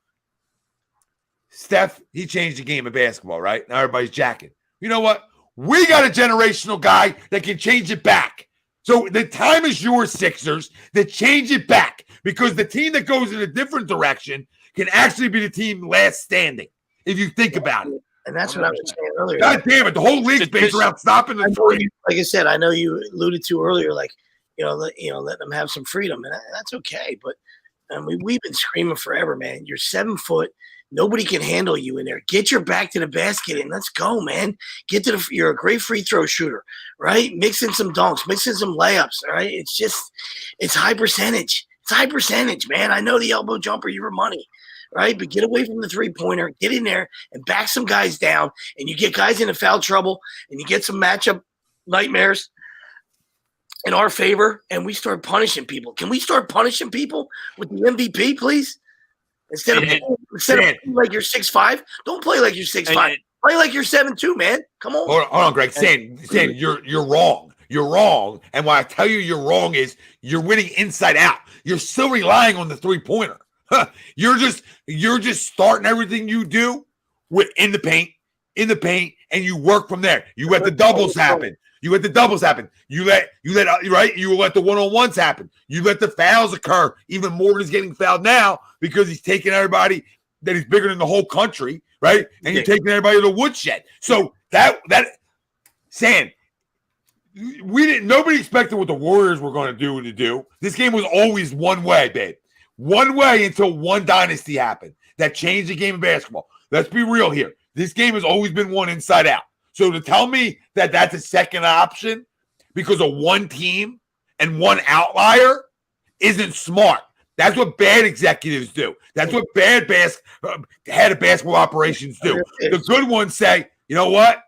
Steph, he changed the game of basketball, right? Now everybody's jacking. You know what? We got a generational guy that can change it back. So the time is yours, Sixers, to change it back because the team that goes in a different direction can actually be the team last standing, if you think about it. And that's what I was saying earlier. God damn it. The whole league's based around stopping the three. Like I said, I know you alluded to earlier, like, let them have some freedom. And that's okay. But we've been screaming forever, man. You're 7 foot. Nobody can handle you in there. Get your back to the basket and let's go, man. You're a great free throw shooter, right? Mix in some dunks, mix in some layups, all right? It's high percentage. It's high percentage, man. I know the elbow jumper, you're money, right? But get away from the three-pointer, get in there and back some guys down, and you get guys into foul trouble, and you get some matchup nightmares in our favor, and we start punishing people. Can we start punishing people with the MVP, please? Instead of playing like you're 6'5", don't play like you're 6'5". Play like you're 7'2", man. Come on. Hold on, Greg. Saying you're wrong. You're wrong. And why I tell you you're wrong is you're winning inside out. You're still relying on the three-pointer. You're just starting everything you do in the paint, and you work from there. You let the doubles happen. You let the one-on-ones happen. You let the fouls occur. Even Morgan's getting fouled now because he's taking everybody that he's bigger than the whole country, right? And you're taking everybody to the woodshed. So nobody expected what the Warriors were going to do. This game was always one way, babe. One way until one dynasty happened that changed the game of basketball. Let's be real here. This game has always been one inside out. So to tell me that that's a second option because of one team and one outlier isn't smart. That's what bad executives do. That's what bad head of basketball operations do. The good ones say, you know what?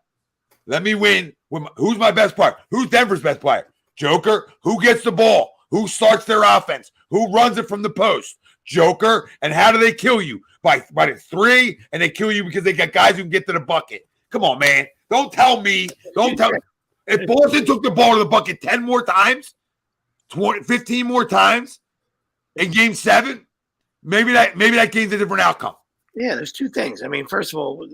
Let me win. Who's my best player? Who's Denver's best player? Joker. Who gets the ball? Who starts their offense? Who runs it from the post? Joker. And how do they kill you? By the three, and they kill you because they got guys who can get to the bucket. Come on, man. Don't tell me. If Boston took the ball to the bucket 10 more times, 15 more times in game 7, maybe that game's a different outcome. Yeah, there's two things. I mean, first of all,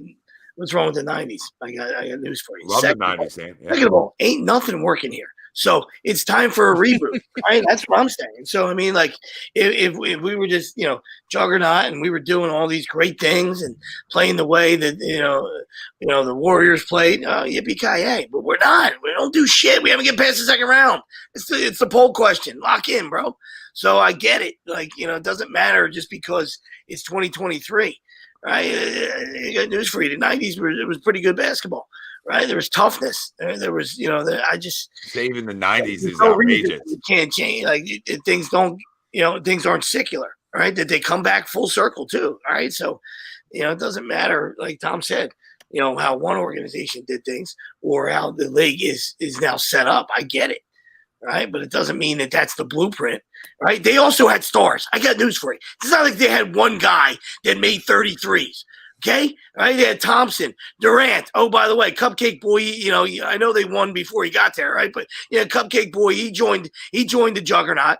what's wrong with the 90s? I got news for you. Love the 90s, man. Yeah. Second of all, ain't nothing working here. So it's time for a reboot, right? That's what I'm saying. So, I mean, like, if we were just, juggernaut and we were doing all these great things and playing the way that, the Warriors played, yippee-ki-yay. But we're not. We don't do shit. We haven't get past the second round. It's the poll question. Lock in, bro. So I get it. Like, it doesn't matter just because it's 2023, right? I got news for you. The 90s, it was pretty good basketball. Right, there was toughness. There was, saving the 90s is outrageous. You can't change. Like things don't, things aren't secular. Right, that they come back full circle too. All right, so it doesn't matter. Like Tom said, how one organization did things or how the league is now set up. I get it, right? But it doesn't mean that that's the blueprint, right? They also had stars. I got news for you. It's not like they had one guy that made 33s. Okay, right? They had Thompson, Durant. Oh, by the way, Cupcake Boy. I know they won before he got there, right? But Cupcake Boy, he joined the juggernaut,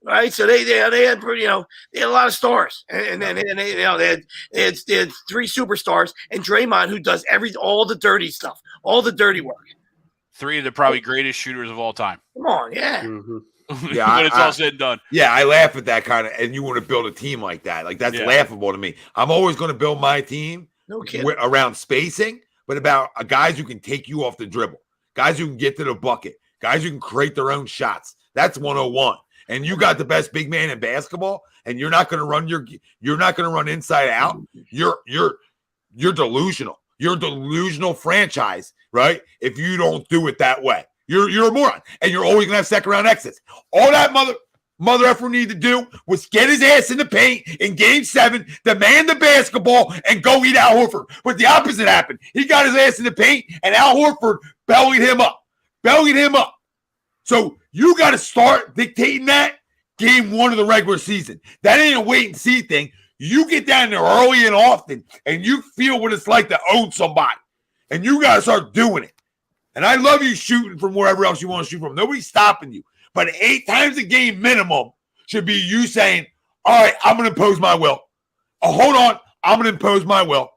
right? So they had they had a lot of stars, and then they had 3 superstars, and Draymond, who does all the dirty stuff, all the dirty work. 3 of the probably greatest shooters of all time. Come on, yeah. Mm-hmm. Yeah, when it's all said and done. Yeah, I laugh at that kind of, and you want to build a team like that. Like, that's laughable to me. I'm always going to build my team around spacing, but about guys who can take you off the dribble, guys who can get to the bucket, guys who can create their own shots. That's 101. And you got the best big man in basketball, and you're not going to run inside out. You're delusional. You're a delusional franchise, right? If you don't do it that way. You're a moron, and you're always gonna have second round exits. All that mother effer needed to do was get his ass in the paint in Game 7, demand the basketball, and go eat Al Horford. But the opposite happened. He got his ass in the paint, and Al Horford bellied him up. So you got to start dictating that Game 1 of the regular season. That ain't a wait and see thing. You get down there early and often, and you feel what it's like to own somebody, and you got to start doing it. And I love you shooting from wherever else you want to shoot from. Nobody's stopping you. But 8 times a game minimum should be you saying, all right, I'm going to impose my will. Oh, hold on. I'm going to impose my will.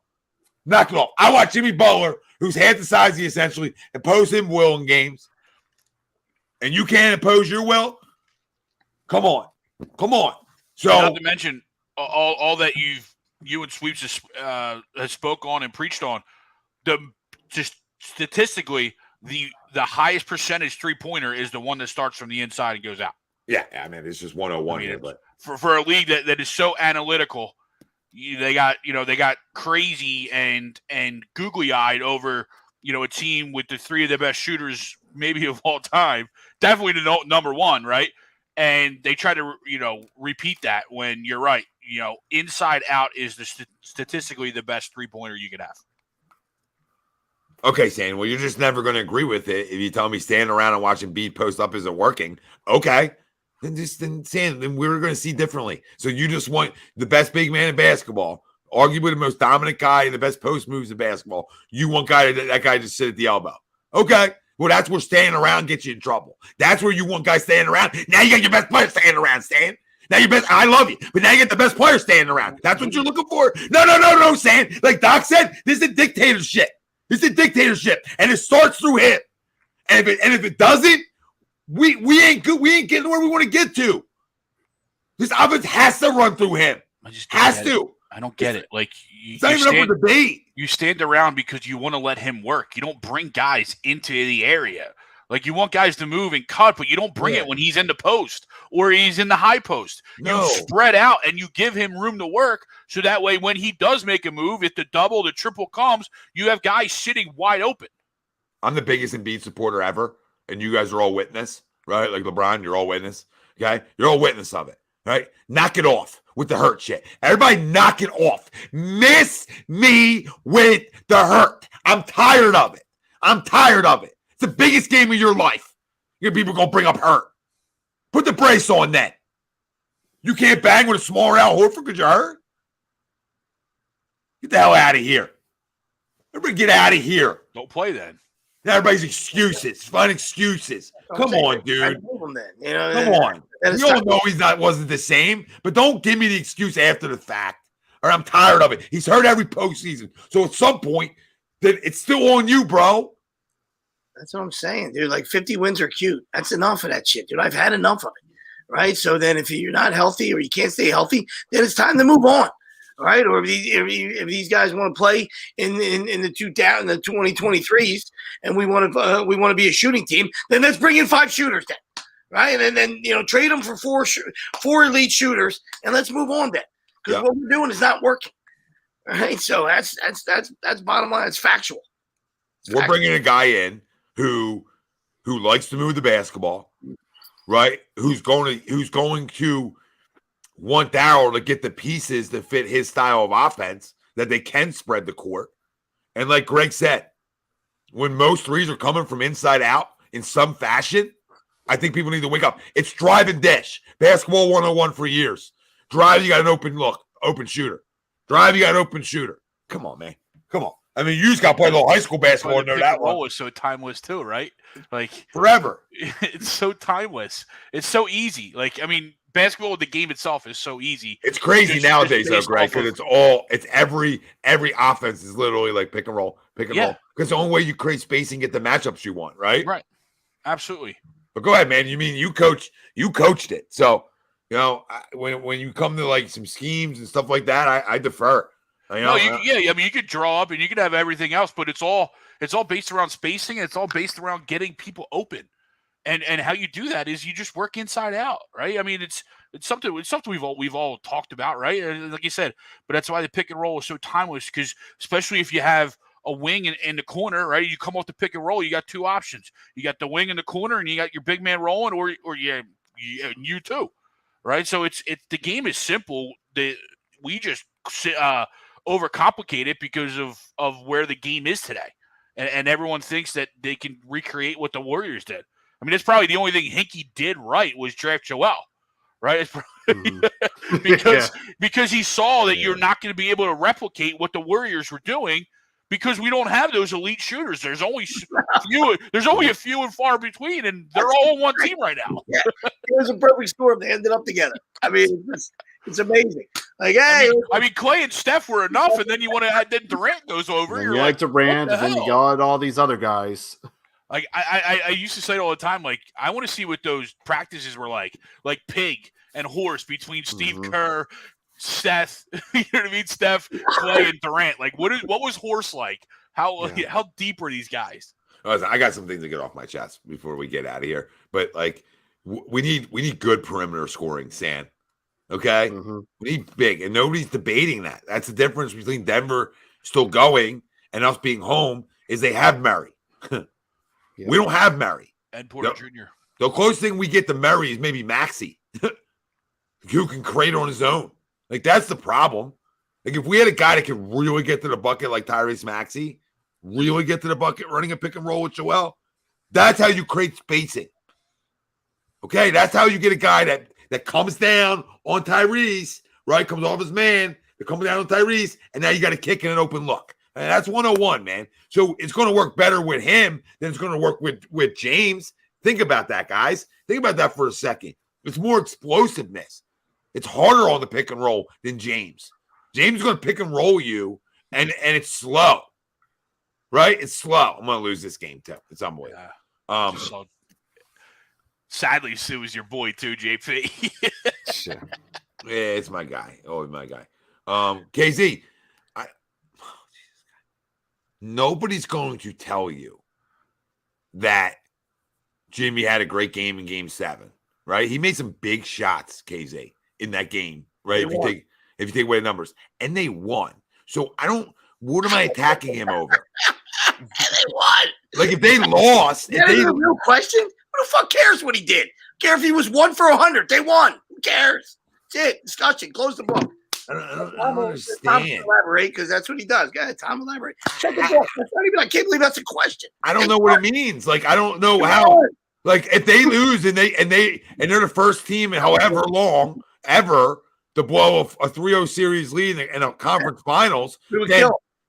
Knock it off. I watch Jimmy Butler, who's half the size he essentially, impose him will in games. And you can't impose your will? Come on. So, not to mention all that you and Sweeps has spoke on and preached on. Just statistically, the highest percentage 3-pointer is the one that starts from the inside and goes out. Yeah, I mean, it's just 101 here, but for a league that is so analytical, they got crazy and googly-eyed over a team with the 3 of the best shooters maybe of all time, definitely the number 1, right? And they try to repeat that when you're right. Inside out is statistically the best 3-pointer you could have. Okay, Stan, well, you're just never going to agree with it if you tell me standing around and watching Embiid post up isn't working. Okay, then we're going to see differently. So you just want the best big man in basketball, arguably the most dominant guy and the best post moves in basketball. You want that guy to sit at the elbow. Okay, well, that's where standing around gets you in trouble. That's where you want guys standing around. Now you got your best player standing around, Stan. Now your best, I love you, but now you get the best player standing around. That's what you're looking for? No, Stan. Like Doc said, this is a dictatorship. It's a dictatorship, and it starts through him. And if it doesn't, we ain't good. We ain't getting where we want to get to. This offense has to run through him. I don't get it. Like it's not even up for debate. You stand around because you want to let him work. You don't bring guys into the area. Like, you want guys to move and cut, but you don't bring it when he's in the post or he's in the high post. No. You spread out and you give him room to work, so that way when he does make a move, if the double, the triple comes, you have guys sitting wide open. I'm the biggest Embiid supporter ever, and you guys are all witness, right? Like LeBron, you're all witness, okay? You're all witness of it, right? Knock it off with the hurt shit. Everybody knock it off. Miss me with the hurt. I'm tired of it. It's the biggest game of your life. Your people going to bring up hurt. Put the brace on then. You can't bang with a smaller Al Horford because you're hurt? Get the hell out of here. Everybody get out of here. Don't play then. Everybody's excuses. Find excuses. Come on, dude. Come on. We all know wasn't the same, but don't give me the excuse after the fact. Or I'm tired of it. He's hurt every postseason. So at some point, then it's still on you, bro. That's what I'm saying, dude. Like 50 wins are cute. That's enough of that shit, dude. I've had enough of it. Right. So then if you're not healthy or you can't stay healthy, then it's time to move on. All right. Or if these guys want to play in the 2023s and we want to be a shooting team, then let's bring in 5 shooters then. Right. And then trade them for four elite shooters and let's move on then. Because what we're doing is not working. All right. So that's bottom line. It's factual. We're bringing a guy in who likes to move the basketball, right? Who's going to want Daryl to get the pieces that fit his style of offense, that they can spread the court. And like Greg said, when most threes are coming from inside out in some fashion, I think people need to wake up. It's drive and dish. Basketball 101 for years. Drive, you got an open shooter. Drive, you got an open shooter. Come on, man. Come on. I mean, you just got to play a little high school basketball and know that one. Roll is so timeless too, right? Like forever. It's so timeless. It's so easy. Like, I mean, basketball, the game itself is so easy. It's crazy nowadays, though, Greg, because it's every offense is literally like pick and roll. Because the only way you create spacing, get the matchups you want, right? Right. Absolutely. But go ahead, man. You mean you coached it. So, when you come to like some schemes and stuff like that, I defer. I mean, you could draw up and you could have everything else, but it's all based around spacing and it's all based around getting people open. And how you do that is you just work inside out, right? I mean, it's something we've all talked about, right? And like you said, but that's why the pick and roll is so timeless, because especially if you have a wing in the corner, right? You come off the pick and roll, you got two options. You got the wing in the corner and you got your big man rolling, or you too, right? So it's the game is simple. We just overcomplicate it because of where the game is today. And everyone thinks that they can recreate what the Warriors did. I mean, that's probably the only thing Hinkie did right was draft Joel, right? Because he saw that you're not going to be able to replicate what the Warriors were doing because we don't have those elite shooters. There's only a few and far between, and they're all on one team right now. Yeah, it was a perfect storm. They ended up together. I mean, it's amazing. Like, hey, I mean, Clay and Steph were enough, and then you want to add then Durant goes over. You're like Durant, and then you got all these other guys. Like I used to say it all the time. Like, I want to see what those practices were like pig and horse between Steve Kerr, Steph. You know what I mean? Steph, Clay, and Durant. Like, what was horse like? How deep were these guys? I got some things to get off my chest before we get out of here. But like, we need good perimeter scoring, San. Okay, we need big, and nobody's debating that. That's the difference between Denver still going and us being home. Is they have Murray. We don't have Murray. And Porter Jr. The closest thing we get to Murray is maybe Maxey, who can create on his own. Like, that's the problem. Like, if we had a guy that could really get to the bucket like Tyrese Maxey, really get to the bucket running a pick and roll with Joel, that's how you create spacing. Okay, that's how you get a guy that comes down on Tyrese, right? Comes off his man, they're coming down on Tyrese, and now you got a kick and an open look. And that's 101, man. So it's going to work better with him than it's going to work with James. Think about that, guys. Think about that for a second. It's more explosiveness. It's harder on the pick and roll than James. James is going to pick and roll you, and it's slow, right? It's slow. I'm going to lose this game, too. It's unbelievable. Sadly, Sue is your boy, too, JP. Shit. Yeah, it's my guy. Always my guy. KZ, nobody's going to tell you that Jimmy had a great game in Game 7, right? He made some big shots, KZ, in that game, right? If you take away the numbers, and they won. So what am I attacking him over? And they won. Like, if they lost, That's a real question. Who the fuck cares what he did? Care if he was 1 for 100? They won. Who cares? That's it. Discussion. Close the book. I don't understand. Tom elaborate, because that's what he does. Go ahead, Tom, elaborate. Shut the book. I can't believe that's a question. I don't know what it means. Like, I don't know how. Like, if they lose and they're the first team in however long ever to blow a 3-0 series lead in a conference finals,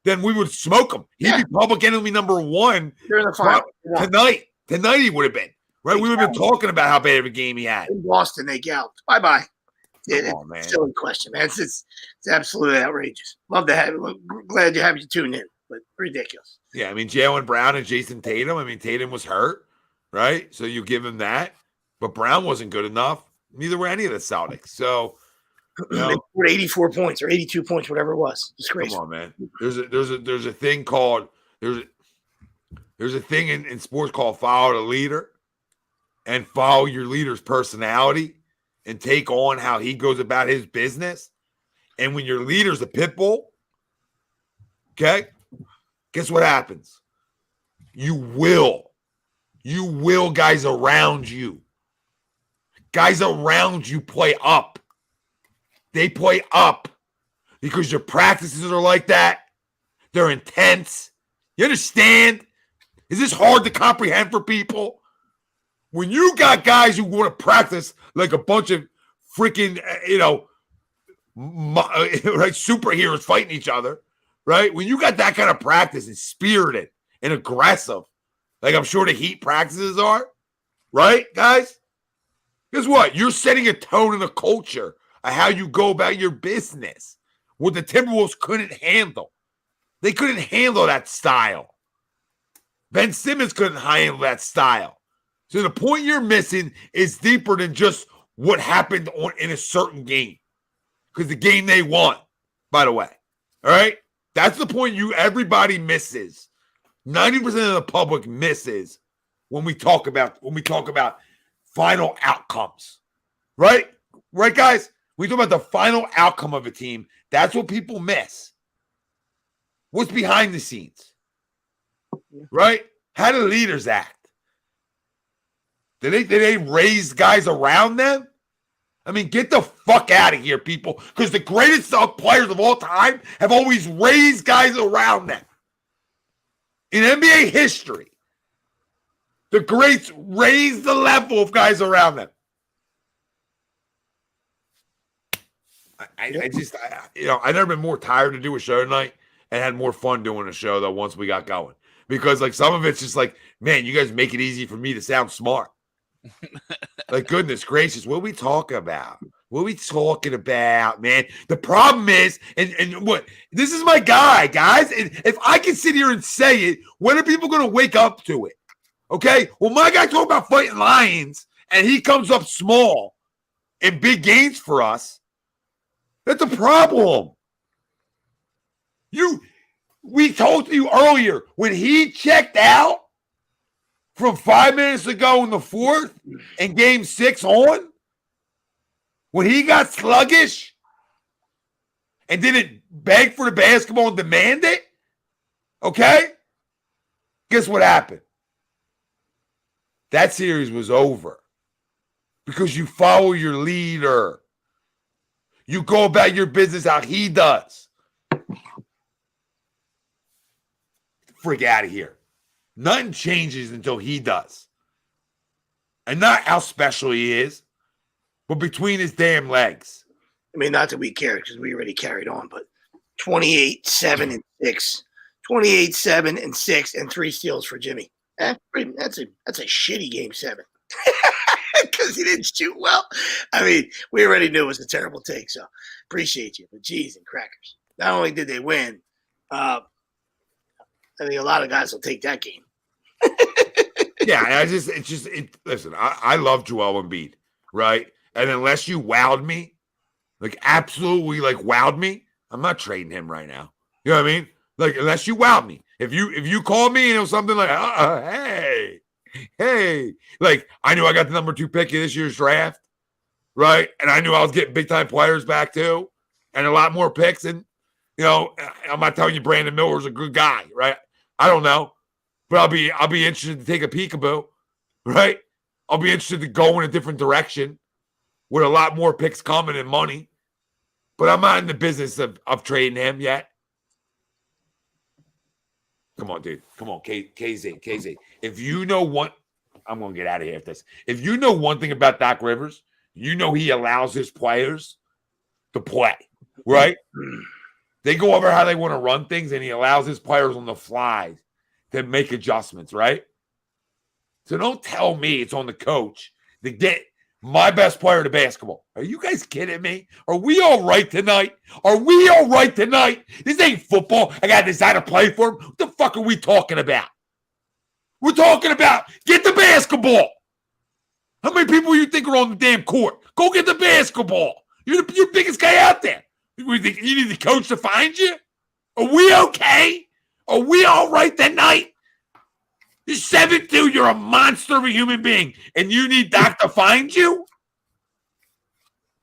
then we would smoke them. He'd be public enemy number 1 tonight. Tonight he would have been. Right? We would have been talking about how bad of a game he had. In Boston, they gouged. Bye-bye. Come on, man. Silly question, man. It's absolutely outrageous. Love to have it. Glad you have you tuned in, but ridiculous. Yeah, I mean, Jaylen Brown and Jason Tatum. I mean, Tatum was hurt, right? So you give him that. But Brown wasn't good enough. Neither were any of the Celtics. So, they scored 84 points or 82 points, whatever it was. Disgraceful. Come on, man. There's a thing called there's a thing in sports called follow the leader, and follow your leader's personality and take on how he goes about his business. And when your leader's a pit bull, okay, guess what happens? You will guys around you. Guys around you play up. They play up because your practices are like that. They're intense. You understand? Is this hard to comprehend for people? when you got guys who want to practice like a bunch of freaking, like superheroes fighting each other, right? When you got that kind of practice and spirited and aggressive, like I'm sure the Heat practices are, right, guys? Guess what? You're setting a tone and a culture of how you go about your business. What the Timberwolves couldn't handle. They couldn't handle that style. Ben Simmons couldn't handle that style. So the point you're missing is deeper than just what happened in a certain game. Because the game they won, by the way. All right? That's the point everybody misses. 90% of the public misses when we talk about final outcomes. Right? Right, guys? We talk about the final outcome of a team. That's what people miss. What's behind the scenes? Right? How do leaders act? Did they raise guys around them? I mean, get the fuck out of here, people. Because the greatest players of all time have always raised guys around them. In NBA history, the greats raised the level of guys around them. I've never been more tired to do a show tonight and had more fun doing a show, though, once we got going. Because, like, some of it's just like, man, you guys make it easy for me to sound smart. Like, goodness gracious, what are we talking about? What are we talking about, man? The problem is, and what, this is my guy, guys. And if I can sit here and say it, when are people going to wake up to it? Okay? Well, my guy talking about fighting lions, and he comes up small in big games for us. That's a problem. We told you earlier, when he checked out from 5 minutes ago in the fourth and game 6 on, when he got sluggish and didn't beg for the basketball and demand it, okay? Guess what happened? That series was over because you follow your leader. You go about your business how he does. Freak out of here. Nothing changes until he does. And not how special he is, but between his damn legs. I mean, not that we care because we already carried on, but 28, 7, and 6. 28, 7, and 6, and 3 steals for Jimmy. That's a shitty game 7. Because he didn't shoot well. I mean, we already knew it was a terrible take, so appreciate you. But geez and crackers. Not only did they win, I think a lot of guys will take that game. Yeah, listen, I love Joel Embiid, right? And unless you wowed me, like absolutely like wowed me, I'm not trading him right now. You know what I mean? Like, unless you wowed me. If you called me and it was something like, hey, like I knew I got the number 2 pick in this year's draft, right? And I knew I was getting big time players back too, and a lot more picks. And I'm not telling you Brandon Miller's a good guy, right? I don't know, but I'll be interested to take a peekaboo, right? I'll be interested to go in a different direction with a lot more picks coming and money, but I'm not in the business of trading him yet. Come on, dude. Come on, KZ. If you know one, I'm going to get out of here with this. If you know one thing about Doc Rivers, you know he allows his players to play, right? They go over how they want to run things, and he allows his players on the fly to make adjustments, right? So don't tell me it's on the coach to get my best player to basketball. Are you guys kidding me? Are we all right tonight? This ain't football. I got to decide to play for him. What the fuck are we talking about? We're talking about get the basketball. How many people you think are on the damn court? Go get the basketball. You're the biggest guy out there. You need the coach to find you? Are we okay? Are we all right tonight? You're 7'2", you're a monster of a human being, and you need Doc to find you?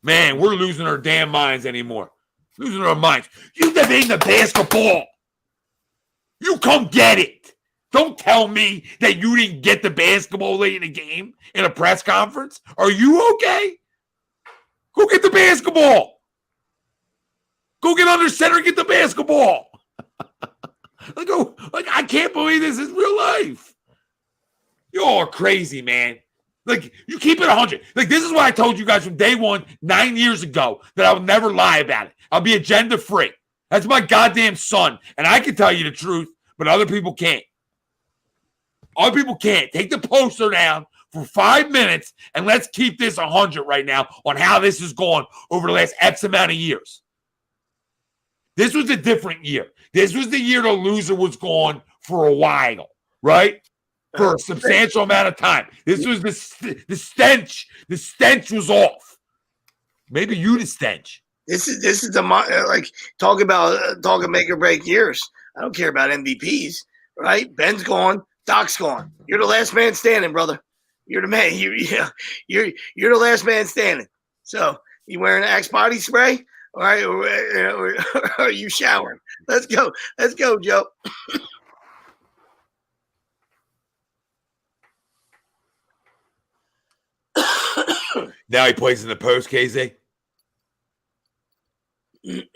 Man, we're losing our damn minds anymore. Losing our minds. You demand the basketball. You come get it. Don't tell me that you didn't get the basketball late in the game in a press conference. Are you okay? Go get the basketball. Go get under center and get the basketball. I can't believe this is real life. You all are crazy, man. Like, you keep it 100. Like, this is what I told you guys from day one, 9 years ago, that I would never lie about it. I'll be agenda-free. That's my goddamn son. And I can tell you the truth, but other people can't. Other people can't. Take the poster down for 5 minutes, and let's keep this 100 right now on how this has gone over the last X amount of years. This was a different year. This was the year the loser was gone for a while, right? For a substantial amount of time. This was the stench. The stench was off. Maybe you the stench. This is the like talking make or break years. I don't care about MVPs, right? Ben's gone, Doc's gone. You're the last man standing, brother. You're the man. You're the last man standing. So you wearing Axe body spray, all right? Or are you showering? Let's go, Joe. Now he plays in the post, KZ.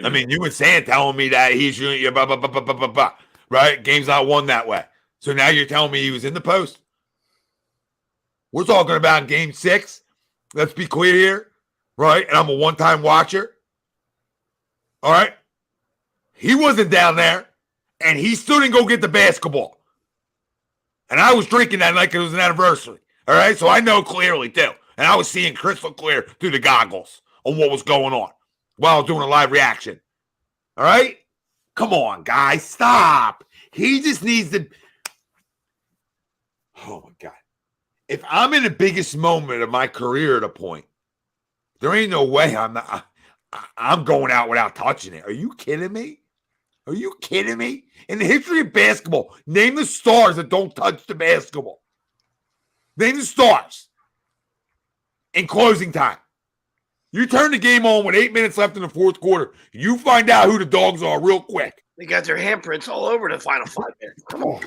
I mean, you and Sam telling me that he's shooting, right? Game's not won that way. So now you're telling me he was in the post. We're talking about game 6. Let's be clear here, right? And I'm a one-time watcher. All right? He wasn't down there, and he still didn't go get the basketball. And I was drinking that night because it was an anniversary. All right? So I know clearly, too. And I was seeing crystal clear through the goggles on what was going on while I was doing a live reaction. All right? Come on, guys. Stop. He just needs to. Oh, my God. If I'm in the biggest moment of my career at a point, there ain't no way I'm going out without touching it. Are you kidding me? Are you kidding me? In the history of basketball, name the stars that don't touch the basketball. Name the stars. In closing time. You turn the game on with 8 minutes left in the fourth quarter. You find out who the dogs are real quick. They got their handprints all over the final 5 minutes. Come on.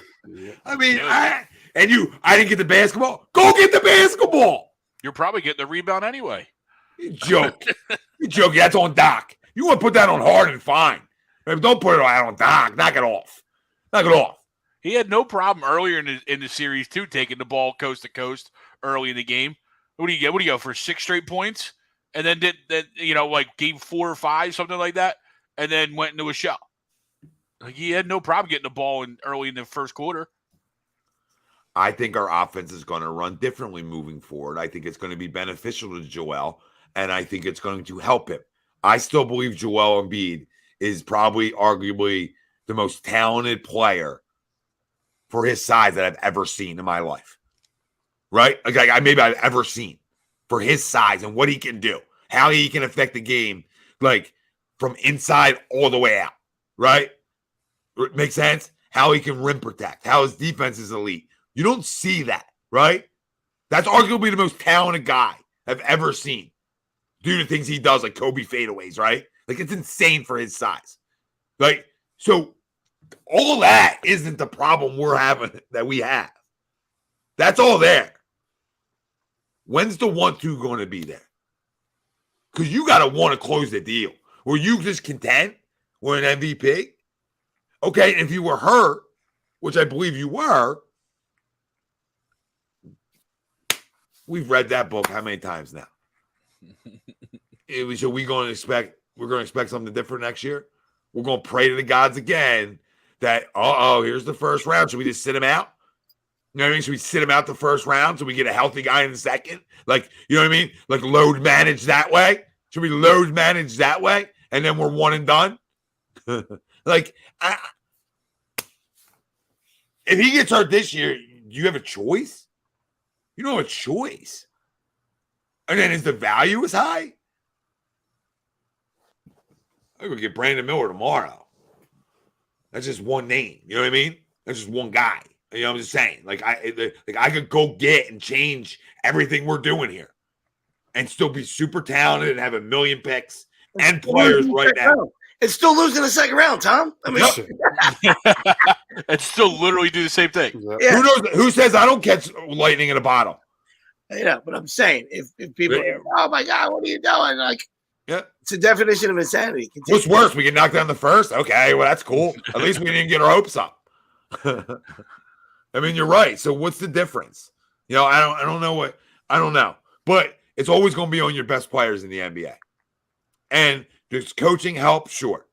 I mean, I didn't get the basketball. Go get the basketball. You're probably getting the rebound anyway. You joke. You joke. That's on Doc. You want to put that on Harden, fine. But don't put it on Doc. Knock it off. Knock it off. He had no problem earlier in the series, too, taking the ball coast to coast early in the game. What do you get? What do you go for 6 straight points? And then did like game 4 or 5, something like that, and then went into a shell. Like, he had no problem getting the ball early in the first quarter. I think our offense is going to run differently moving forward. I think it's going to be beneficial to Joel, and I think it's going to help him. I still believe Joel Embiid is probably arguably the most talented player for his size that I've ever seen in my life. Right? Like maybe I've ever seen for his size and what he can do, how he can affect the game, like from inside all the way out. Right? Makes sense? How he can rim protect, how his defense is elite. You don't see that, right? That's arguably the most talented guy I've ever seen do the things he does, like Kobe fadeaways, right? Like, it's insane for his size. Like, so all that isn't the problem we're having that we have. That's all there. When's the 1-2 going to be there? Because you got to want to close the deal. Were you just content with an MVP? Okay, if you were hurt, which I believe you were, we've read that book how many times now? We're going to expect something different next year? We're going to pray to the gods again that, here's the first round. Should we just sit him out? You know what I mean? Should we sit him out the first round so we get a healthy guy in the second? Like, you know what I mean? Like, load manage that way? Should we load manage that way? And then we're one and done? Like, if he gets hurt this year, do you have a choice? You don't have a choice. And then is the value as high? I'm going to get Brandon Miller tomorrow. That's just one name. You know what I mean? That's just one guy. You know what I'm just saying? Like I could go get and change everything we're doing here and still be super talented and have a million picks and players right now. It's still losing the second round, Tom. I mean, and still literally do the same thing. Yeah. Who knows? Who says I don't catch lightning in a bottle? Yeah, but I'm saying if people are, oh my God, what are you doing? Like, yeah, it's a definition of insanity. What's worse? We can knock down the first? Okay, well, that's cool. At least we didn't get our hopes up. I mean, you're right. So what's the difference? You know, I don't know what I don't know. But it's always going to be on your best players in the NBA. And does coaching help? Sure.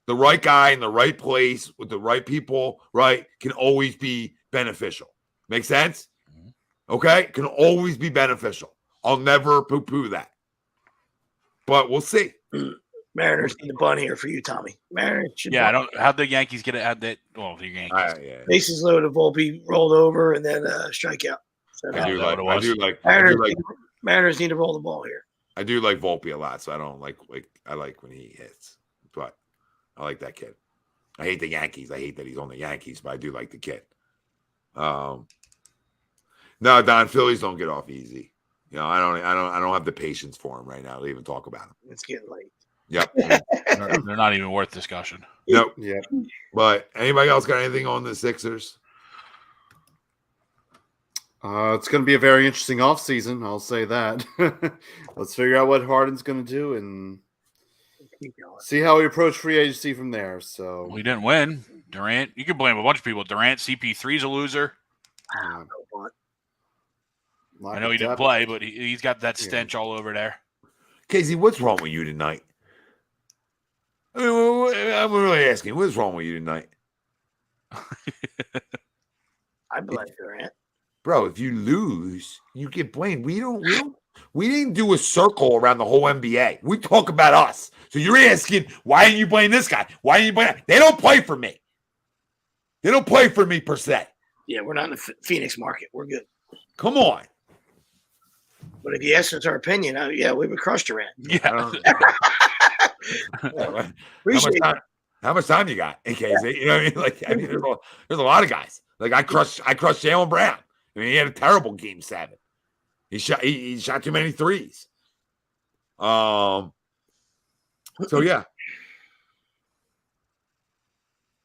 The right guy in the right place with the right people, right, can always be beneficial. Make sense? Okay? Can always be beneficial. I'll never poo-poo that. But we'll see. Mariners need a bunt here for you, Tommy. Mariners should Yeah, bunt. how'd the Yankees get it? How'd that? Well, the Yankees. Yeah. Bases loaded, Volpe rolled over and then strikeout. So I do like Mariners need to roll the ball here. I do like Volpe a lot, so I don't like I like when he hits. But I like that kid. I hate the Yankees. I hate that he's on the Yankees, but I do like the kid. No, Don, Phillies don't get off easy. You know, I don't have the patience for him right now to even talk about him. It's getting late. Yep. They're not even worth discussion. Nope. Yeah. But anybody else got anything on the Sixers? It's going to be a very interesting offseason. I'll say that. Let's figure out what Harden's going to do and see how we approach free agency from there. So We didn't win. Durant, you can blame a bunch of people. Durant, CP3's a loser. I know he didn't play, but he's got that stench all over there. Casey, what's wrong with you tonight? I mean, I'm really asking, what's wrong with you tonight? I blame Durant. Bro, if you lose, you get blamed. We didn't do a circle around the whole NBA. We talk about us. So you're asking, why didn't you blame this guy? Why didn't you blame? They don't play for me. They don't play for me per se. Yeah, we're not in the Phoenix market. We're good. Come on. But if you ask us our opinion, yeah, we would crush Durant. Yeah. How much time you got in case? You know what I mean? Like, I mean, there's a lot of guys. Like I crushed Jalen Brown. I mean, he had a terrible game 7. He shot too many threes. So yeah.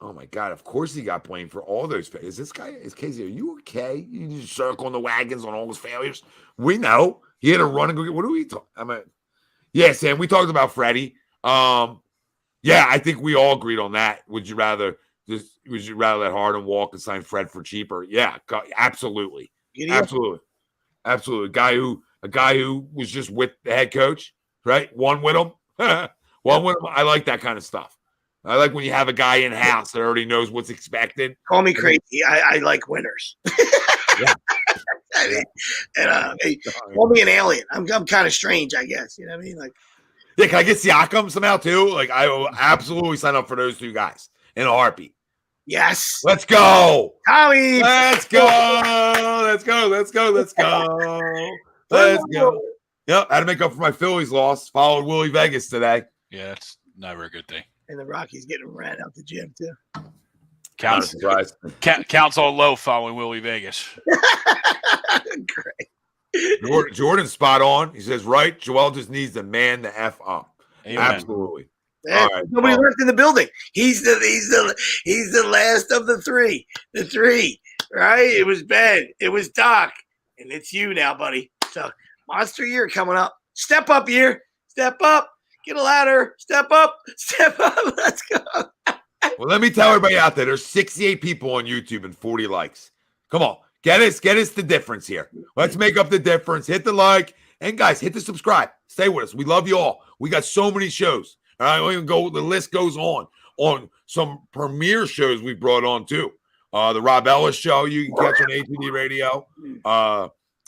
Oh my God! Of course he got blamed for all those. Is Casey? Are you okay? You just circling the wagons on all his failures. We know he had a run and go get. What are we talking? Yeah, Sam. We talked about Freddie. Yeah, I think we all agreed on that. Would you rather let Harden walk and sign Fred for cheaper? Yeah, absolutely, absolutely. A guy who was just with the head coach, right? One with him. I like that kind of stuff. I like when you have a guy in house that already knows what's expected. Call me crazy. I like winners. Yeah. Call me an alien. I'm kind of strange, I guess. You know what I mean? Like, yeah, can I get Siakam somehow too? Like, I will absolutely sign up for those 2 guys in a heartbeat. Yes. Let's go. Tommy. Let's go. Let's go. Let's go. Let's go. Let's go. Yep. Had to make up for my Phillies loss. Followed Willie Vegas today. Yeah, that's never a good thing. And the Rockies getting ran out the gym too. Counts all low following Willie Vegas. Great. Jordan's spot on. He says, right, Joel just needs to man the F up. Amen. Absolutely. All right. Nobody left in the building. He's the last of the 3. The 3, right? It was Ben. It was Doc. And it's you now, buddy. So monster year coming up. Step up year. Step up. Get a ladder. Step up. Step up. Let's go. Well, let me tell everybody out there, there's 68 people on YouTube and 40 likes. Come on. Get us the difference here. Let's make up the difference. Hit the like. And guys, hit the subscribe. Stay with us. We love you all. We got so many shows. All right, the list goes on some premiere shows we brought on too. The Rob Ellis show you can catch on ATD Radio.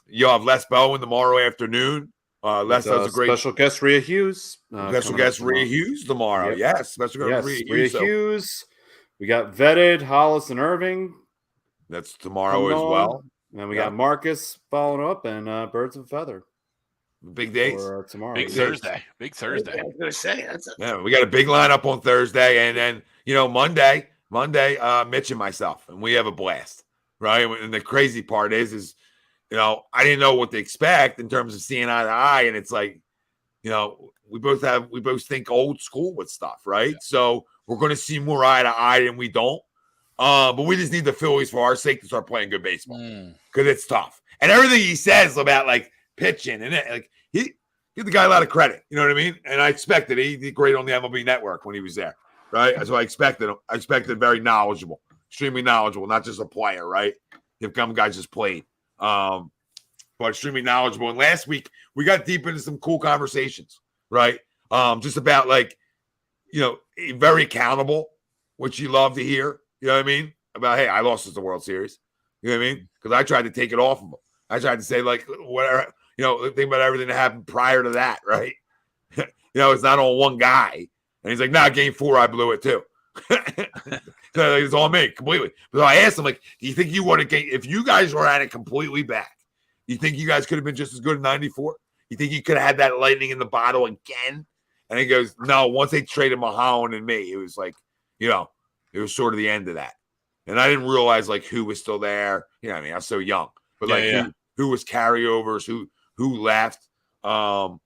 You'll have Les Bowen tomorrow afternoon. Les does a great special guest Rhea Hughes. Special guest Rhea Hughes tomorrow. Yep. Yes, special guest Rhea Hughes. We got Vetted, Hollis, and Irving. That's tomorrow as well. And we got Marcus following up and Birds of a Feather. Big days tomorrow. Big Thursday. I was going to say we got a big lineup on Thursday, and then Monday, Mitch and myself, and we have a blast, right? And the crazy part is I didn't know what to expect in terms of seeing eye to eye, and it's like, we both think old school with stuff, right? Yeah. So we're going to see more eye to eye than we don't, but we just need the Phillies for our sake to start playing good baseball because it's tough, and everything he says about like pitching and like. He give the guy a lot of credit, you know what I mean? And I expected he did great on the MLB Network when he was there, right? That's what I expected him. I expected very knowledgeable, extremely knowledgeable, not just a player, right? If some guys just played. but extremely knowledgeable. And last week we got deep into some cool conversations, right? Just about like, very accountable, which you love to hear. You know what I mean? About, hey, I lost us the World Series. You know what I mean? Because I tried to take it off of him. I tried to say, like, whatever, think about everything that happened prior to that, right? It's not on one guy. And he's like, nah, game 4, I blew it too. So it's all me completely. But I asked him, like, do you think you would have, if you guys were at it completely back, do you think you guys could have been just as good in 94? You think you could have had that lightning in the bottle again? And he goes, no, once they traded Mahown and me, it was like, it was sort of the end of that. And I didn't realize, like, who was still there. I mean, I was so young. But, who was carryovers, who left. But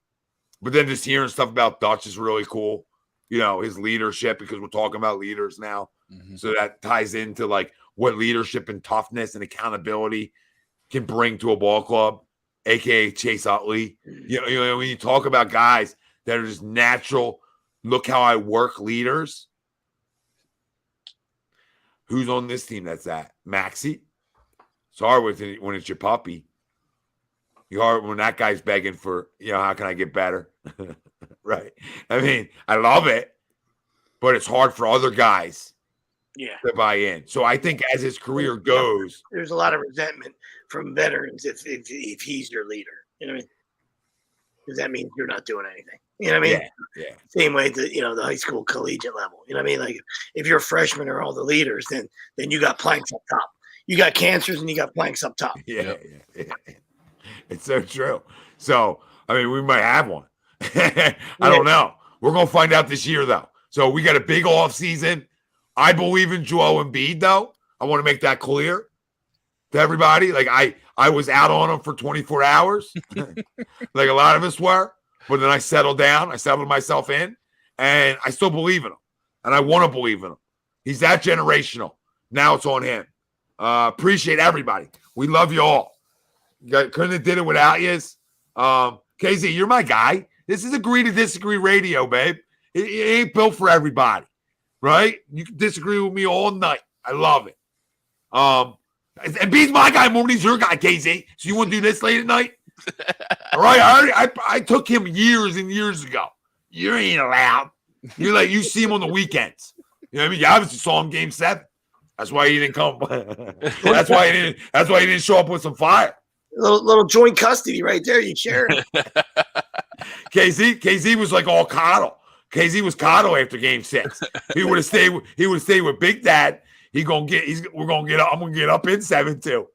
then just hearing stuff about Dutch is really cool. His leadership, because we're talking about leaders now. Mm-hmm. So that ties into, like, what leadership and toughness and accountability can bring to a ball club, a.k.a. Chase Utley. When you talk about guys that are just natural, look how I work leaders. Who's on this team that's that? Maxey? It's hard when it's your puppy. You hard when that guy's begging for, how can I get better? Right. I mean, I love it, but it's hard for other guys to buy in. So I think as his career goes, there's a lot of resentment from veterans if he's your leader. You know what I mean? Because that means you're not doing anything. You know what I mean? Yeah. Same way to the high school collegiate level. You know what I mean? Like if you're a freshman or all the leaders, then you got planks up top. You got cancers and you got planks up top. Yeah. It's so true. So I mean, we might have one. I don't know. We're gonna find out this year, though. So we got a big off season. I believe in Joel Embiid, though. I want to make that clear to everybody. Like I was out on him for 24 hours, like a lot of us were. But then I settled down. I settled myself in, and I still believe in him. And I want to believe in him. He's that generational. Now it's on him. Appreciate everybody. We love you all. Couldn't have did it without you. KZ, you're my guy. This is Agree to Disagree radio, babe. It ain't built for everybody, right? You can disagree with me all night. I love it. And B's my guy more than he's your guy, KZ. So you want to do this late at night? All right, I took him years and years ago. You ain't allowed. You see him on the weekends. You know what I mean? You obviously saw him game 7. That's why he didn't come. That's why he didn't show up with some fire. Little joint custody right there. You share it. KZ was like all coddle. KZ was coddle after game 6. He would have stayed with Big Dad. I'm gonna get up in 7 too.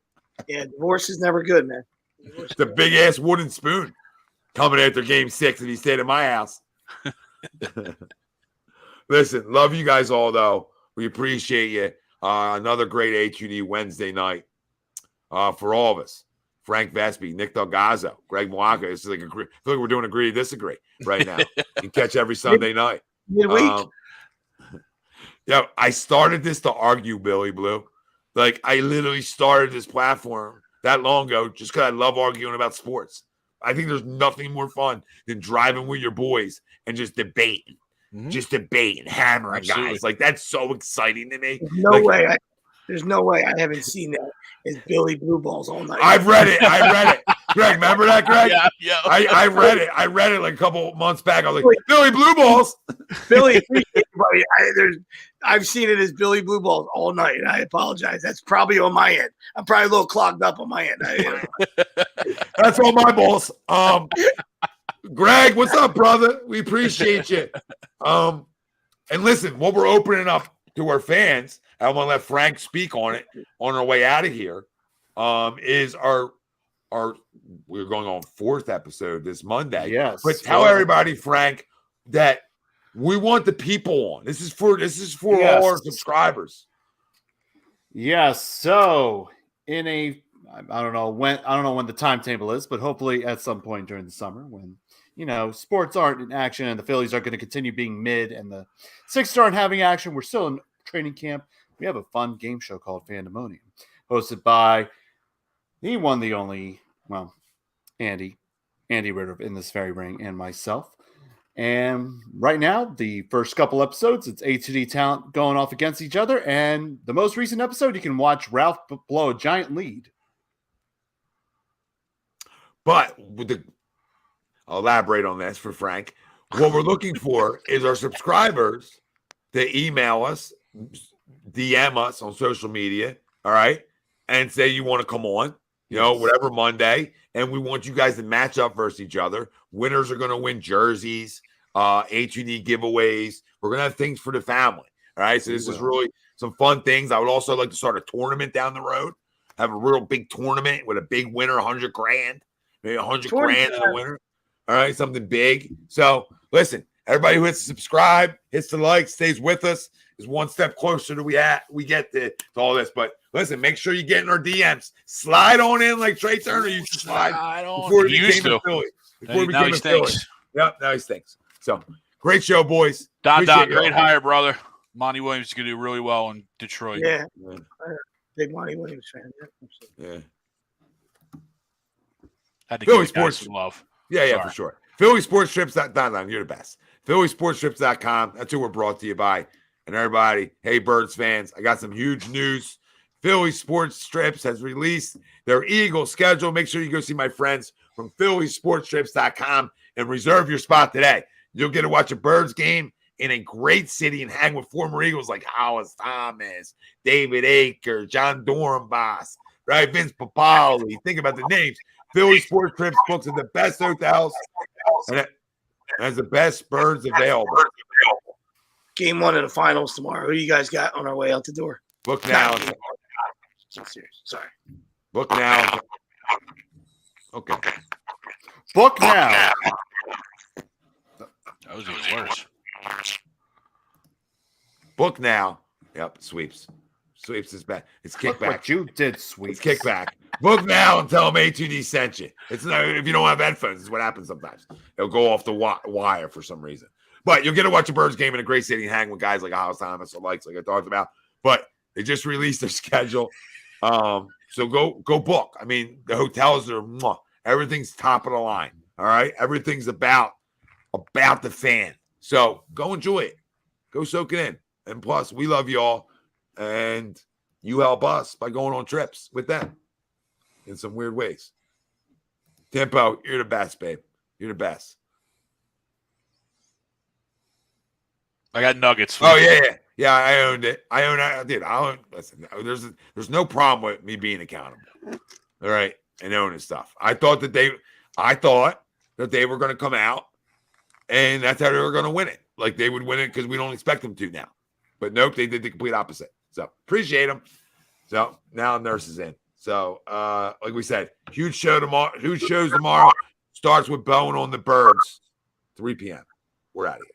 Yeah, divorce is never good, man. The big ass wooden spoon coming after game 6 if he stayed at my house. Listen, love you guys all though. We appreciate you. Another great HUD Wednesday night for all of us. Frank Vespi, Nick Delgazzo, Greg Mwaka. This is like I feel like we're doing Agree to Disagree right now. You can catch every Sunday night. Midweek. I started this to argue, Billy Blue. Like I literally started this platform that long ago just because I love arguing about sports. I think there's nothing more fun than driving with your boys and just debating. Mm-hmm. Just debating, hammering guys. Like that's so exciting to me. There's no way I haven't seen that. It's Billy Blue Balls all night. I've read it. Greg, remember that, Greg? Yeah. I read it. I read it like a couple months back. I was like, Billy Blue Balls. Billy, appreciate buddy. I've seen it as Billy Blue Balls all night. And I apologize. That's probably on my end. I'm probably a little clogged up on my end. That's on my balls. Greg, what's up, brother? We appreciate you. And listen, what we're opening up to our fans, I want to let Frank speak on it on our way out of here, is our we're going on 4th episode this Monday. Yes. But tell everybody, Frank, that we want the people on. This is for all our subscribers. Yes. So I don't know when the timetable is, but hopefully at some point during the summer when sports aren't in action and the Phillies are going to continue being mid and the Sixers aren't having action. We're still in training camp. We have a fun game show called Fandemonium, hosted by the one, the only, Andy Ritter in this very ring and myself. And right now, the first couple episodes, it's A2D talent going off against each other. And the most recent episode, you can watch Ralph blow a giant lead. But I'll elaborate on this for Frank. What we're looking for is our subscribers to email us, DM us on social media, all right, and say you want to come on, whatever Monday, and we want you guys to match up versus each other. Winners are going to win jerseys, HUD giveaways. We're going to have things for the family, all right? So this is really some fun things. I would also like to start a tournament down the road, have a real big tournament with a big winner, $100,000, maybe $100,000 in the winner, all right, something big. So listen, everybody who hits the subscribe, hits the like, stays with us, is one step closer to we get to all this. But listen, make sure you get in our DMs. Slide on in like Trey Turner used to slide before he became a Philly. Now he stinks. Yep, now he stinks. So great show, boys. Don, great hire, brother. Monty Williams is going to do really well in Detroit. Yeah. Big Monty Williams fan. Yeah. Had to Philly give Sports Sports love. Yeah, for sure. PhillySportsTrips.com. You're the best. PhillySportsTrips.com. That's who we're brought to you by. And everybody, hey, Birds fans, I got some huge news. Philly Sports Trips has released their Eagles schedule. Make sure you go see my friends from PhillySportsTrips.com and reserve your spot today. You'll get to watch a Birds game in a great city and hang with former Eagles like Hollis Thomas, David Aker, John Dornbos, right? Vince Papali. Think about the names. Philly Sports Trips books are the best hotels and it has the best Birds available. Game 1 of the finals tomorrow. Who do you guys got on our way out the door? Book now. Sorry. Book now. Okay. Book now. That was even worse. Book now. Yep, sweeps. Sweeps is bad. It's Look kickback. what you did, sweet. It's kickback. Book now and tell them A2D sent you. It's not, if you don't have headphones, it's what happens sometimes. They'll go off the wire for some reason. But you'll get to watch a Birds game in a great city and hang with guys like Hollis Thomas or like I talked about. But they just released their schedule. So go book. I mean, the hotels are everything's top of the line. All right. Everything's about the fan. So go enjoy it. Go soak it in. And plus, we love you all. And you help us by going on trips with them in some weird ways. Tempo, you're the best, babe. You're the best. I got nuggets. Oh, yeah. I owned it. I did. Listen, there's no problem with me being accountable. All right. And owning stuff. I thought that they were going to come out and that's how they were going to win it. Like they would win it because we don't expect them to now. But nope, they did the complete opposite. So appreciate them. So now Nurse is in. So like we said, huge show tomorrow. Huge shows tomorrow. Starts with Bone on the Birds, 3 p.m. We're out of here.